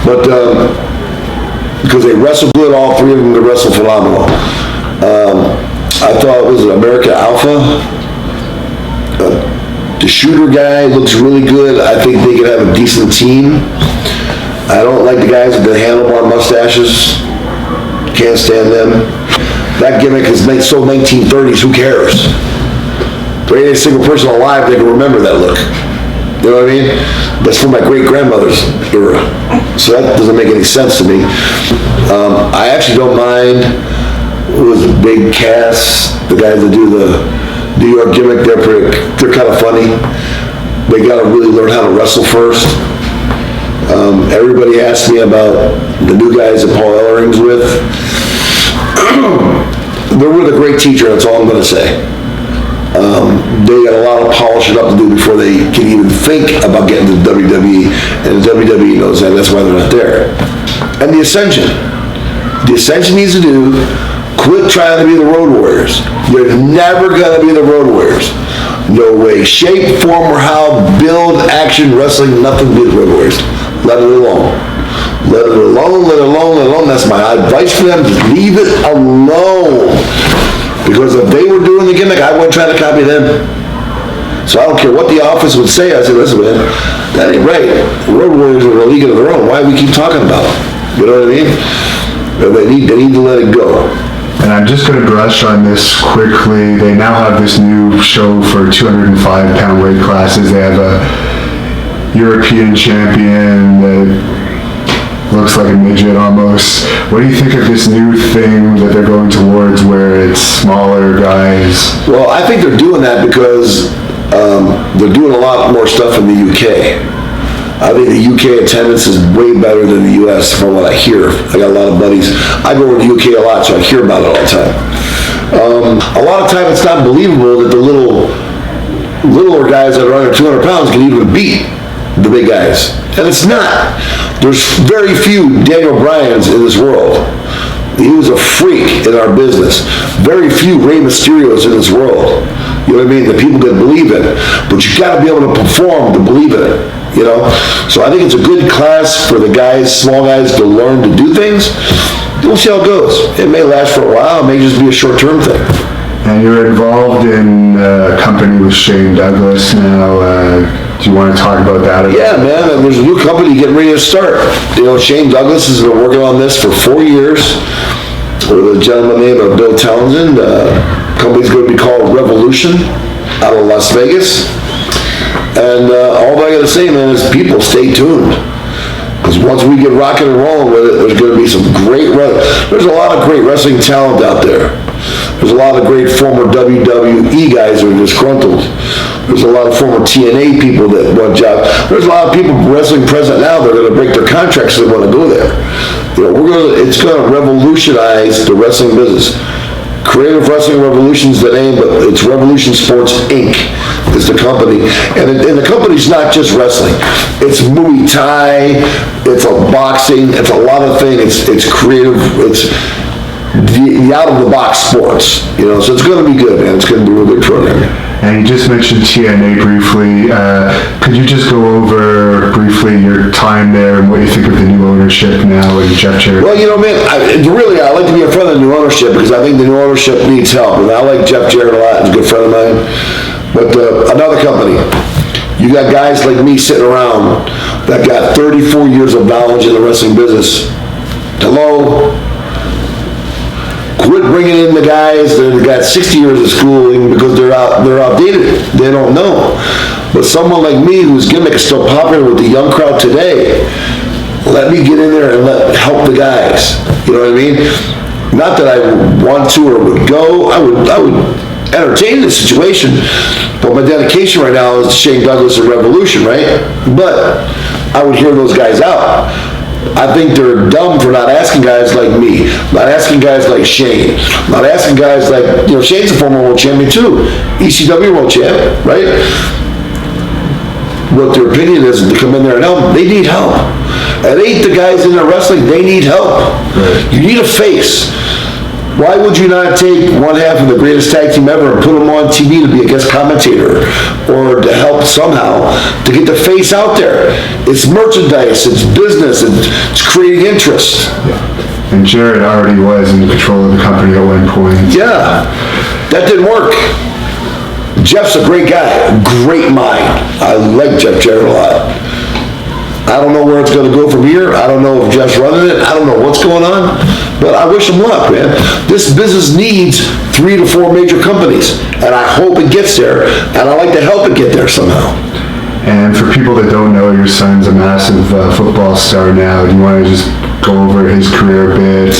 But, because they wrestle good, all three of them can wrestle phenomenal. I thought, was it America Alpha? The shooter guy looks really good. I think they could have a decent team. I don't like the guys with the handlebar mustaches. Can't stand them. That gimmick is so 1930s, who cares? There ain't a single person alive that can remember that look. You know what I mean? That's from my great-grandmother's era. So that doesn't make any sense to me. I actually don't mind with Big Cass, the guys that do the New York gimmick. They're kind of funny. They got to really learn how to wrestle first. Everybody asks me about the new guys that Paul Ellering's with. They're with a great teacher, that's all I'm going to say. They got a lot of polishing up to do before they can even think about getting to the WWE, and the WWE knows that, that's why they're not there. And the Ascension needs to quit trying to be the Road Warriors. You're never gonna be the Road Warriors. No way, shape, form, or how, build, action, wrestling, nothing be the Road Warriors. Let it alone. Let it alone, let it alone, let it alone. That's my advice for them. Just leave it alone. Because if they were doing the gimmick, I wouldn't try to copy them. So I don't care what the office would say. I say, listen, man, that ain't right. The Road Warriors are in a league of their own. Why do we keep talking about them? You know what I mean? They need to let it go. And I'm just going to brush on this quickly. They now have this new show for 205-pound weight classes. They have a European champion that looks like a midget almost. What do you think of this new thing that they're going towards where it's smaller guys? Well, I think they're doing that because they're doing a lot more stuff in the UK. I think the UK attendance is way better than the US from what I hear. I got a lot of buddies. I go over to the UK a lot, so I hear about it all the time. A lot of time it's not believable that the littler guys that are under 200 pounds can even beat the big guys. And it's not. There's very few Daniel Bryans in this world. He was a freak in our business. Very few Rey Mysterios in this world. You know what I mean? That people can believe in. But you gotta be able to perform to believe in it. So I think it's a good class for the guys, small guys, to learn to do things. we'll see how it goes. It may last for a while, it may just be a short-term thing. And you're involved in a company with Shane Douglas now. Do you want to talk about that? Yeah, man, there's a new company getting ready to start. You know, Shane Douglas has been working on this for 4 years with a gentleman named Bill Townsend. Company's going to be called Revolution out of Las Vegas. And all I got to say, man, is people stay tuned. Because once we get rocking and rolling with it, there's going to be some there's a lot of great wrestling talent out there. There's a lot of great former WWE guys who are disgruntled. There's a lot of former TNA people that want jobs. There's a lot of people wrestling present now that are going to break their contracts so they want to go there. You know, it's going to revolutionize the wrestling business. Creative Wrestling Revolution's the name, but it's Revolution Sports Inc. is the company. And the company's not just wrestling. It's Muay Thai, it's a boxing, it's a lot of things. It's creative, it's the out-of-the-box sports. You know, so it's going to be good, man. It's going to be a really good program. And you just mentioned TNA briefly. Could you just go over briefly your time there and what you think of the new ownership now and Jeff Jarrett? Well, you know, man, I like to be a friend of the new ownership because I think the new ownership needs help. And I like Jeff Jarrett a lot. He's a good friend of mine. But another company, you got guys like me sitting around that got 34 years of knowledge in the wrestling business. Hello? Quit bringing in the guys that have got 60 years of schooling because they're outdated. They don't know. But someone like me whose gimmick is still popular with the young crowd today, let me get in there and help the guys. You know what I mean? Not that I would want to or would go. I would entertain the situation. But my dedication right now is to Shane Douglas and Revolution, right? But I would hear those guys out. I think they're dumb for not asking guys like me, not asking guys like Shane, not asking guys like, you know, Shane's a former world champion too, ECW world champ, right? What their opinion is to come in there and help, they need help. It ain't the guys in there wrestling, they need help. Right. You need a face. Why would you not take one half of the greatest tag team ever and put them on TV to be a guest commentator or to help somehow to get the face out there? It's merchandise, it's business, it's creating interest. Yeah. And Jarrett already was in control of the company at one point. Yeah, that didn't work. Jeff's a great guy, great mind. I like Jeff Jarrett a lot. I don't know where it's going to go from here. I don't know if Jeff's running it. I don't know what's going on, but I wish him luck, man. This business needs 3 to 4 major companies, and I hope it gets there, and I like to help it get there somehow. And for people that don't know, your son's a massive football star now. Do you want to just go over his career a bit?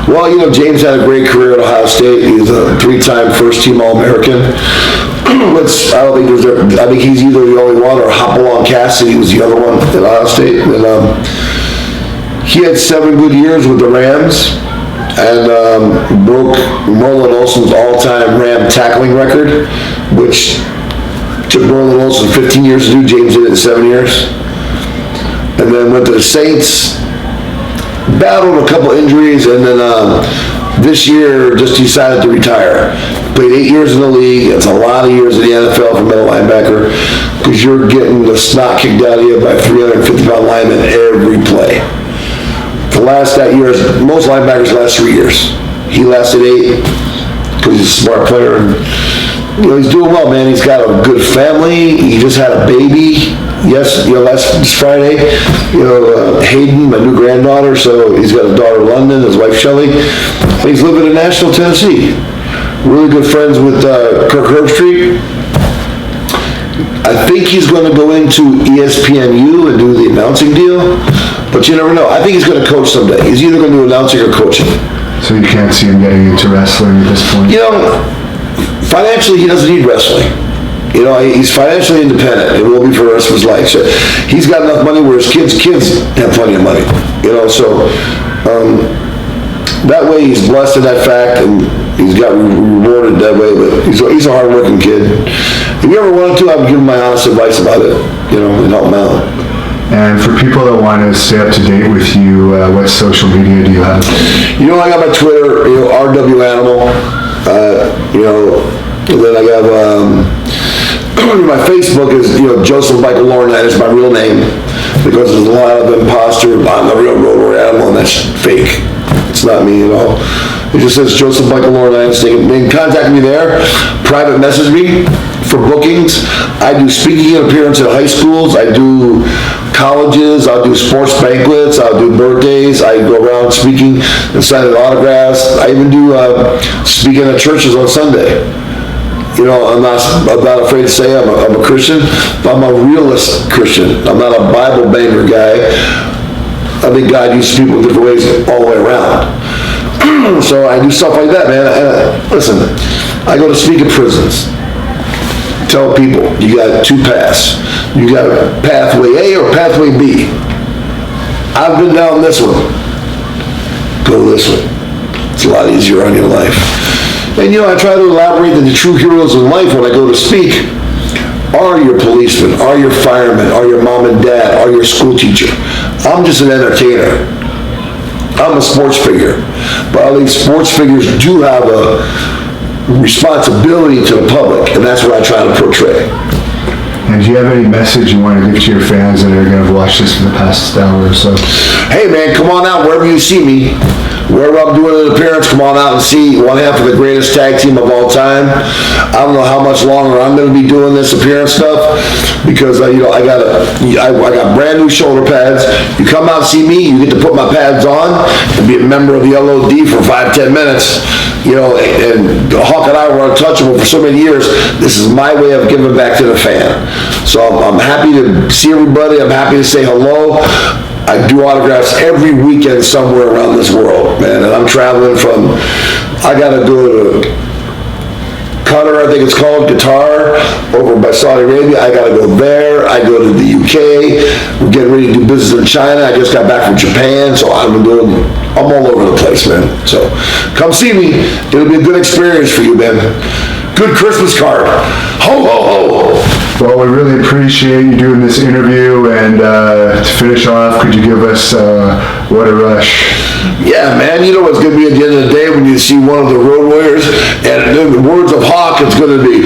Well, you know, James had a great career at Ohio State. He's a 3-time first-team All-American. I think he's either the only one or Hopalong Cassidy was the other one at Ohio State. And he had 7 good years with the Rams and broke Merlin Olsen's all-time Ram tackling record, which took Merlin Olsen 15 years to do. James did it in 7 years. And then went to the Saints, battled a couple injuries, and then this year just decided to retire. Played 8 years in the league. It's a lot of years in the NFL for middle linebacker because you're getting the snot kicked out of you by 350-pound linemen every play. Most linebackers last 3 years. He lasted 8 because he's a smart player. And, you know, he's doing well, man. He's got a good family. He just had a baby. Yes, you know, last Friday, you know, Hayden, my new granddaughter, so he's got a daughter, London, his wife, Shelley. He's living in Nashville, Tennessee. Really good friends with Kirk Herbstreit. I think he's going to go into ESPNU and do the announcing deal, but you never know. I think he's going to coach someday. He's either going to do announcing or coaching. So you can't see him getting into wrestling at this point? You know, financially, he doesn't need wrestling. You know, he's financially independent. It will be for the rest of his life. So he's got enough money where his kids have plenty of money. You know, so that way he's blessed in that fact, and he's got rewarded that way. But he's a hard-working kid. If you ever wanted to, I would give him my honest advice about it. You know, and help him out. And for people that want to stay up to date with you, what social media do you have? You know, I got my Twitter, you know, RW Animal. You know, and then I have my Facebook is, you know, Joseph Michael Laurinaitis is my real name because there's a lot of imposter. I'm the real Road Warrior Animal, and that's fake. It's not me at all. It just says Joseph Michael Lawrence. They can contact me there, private message me for bookings. I do speaking appearances at high schools. I do colleges. I'll do sports banquets. I'll do birthdays. I go around speaking and signing autographs. I even do speaking at churches on Sunday. You know, I'm not afraid to say I'm a Christian, but I'm a realist Christian. I'm not a Bible banger guy. I think God uses people in different ways all the way around. So I do stuff like that, man. Listen, I go to speak at prisons. Tell people, you got two paths. You got pathway A or pathway B. I've been down this one. Go this one. It's a lot easier on your life. And you know, I try to elaborate that the true heroes in life when I go to speak are your policemen, are your firemen, are your mom and dad, are your school teacher. I'm just an entertainer. I'm a sports figure. But I think sports figures do have a responsibility to the public, and that's what I try to portray. And do you have any message you want to give to your fans that are going to watch this for the past hour or so? Hey man, come on out wherever you see me. Wherever I'm doing an appearance, come on out and see one half of the greatest tag team of all time. I don't know how much longer I'm going to be doing this appearance stuff because I got brand new shoulder pads. You come out and see me, you get to put my pads on and be a member of the LOD for 5-10 minutes. You know, and Hawk and I were untouchable for so many years. This is my way of giving back to the fan. So I'm happy to see everybody. I'm happy to say hello. I do autographs every weekend somewhere around this world, man. And I'm traveling from, I gotta go to Qatar, I think it's called, Qatar, over by Saudi Arabia. I gotta go there. I go to the UK. We're getting ready to do business in China. I just got back from Japan, so I'm all over the place, man. So come see me. It'll be a good experience for you, man. Good Christmas card. Ho, ho, ho. Well, we really appreciate you doing this interview, and to finish off, could you give us What a Rush? Yeah, man, you know what's going to be at the end of the day when you see one of the Road Warriors, and in the words of Hawk, it's going to be,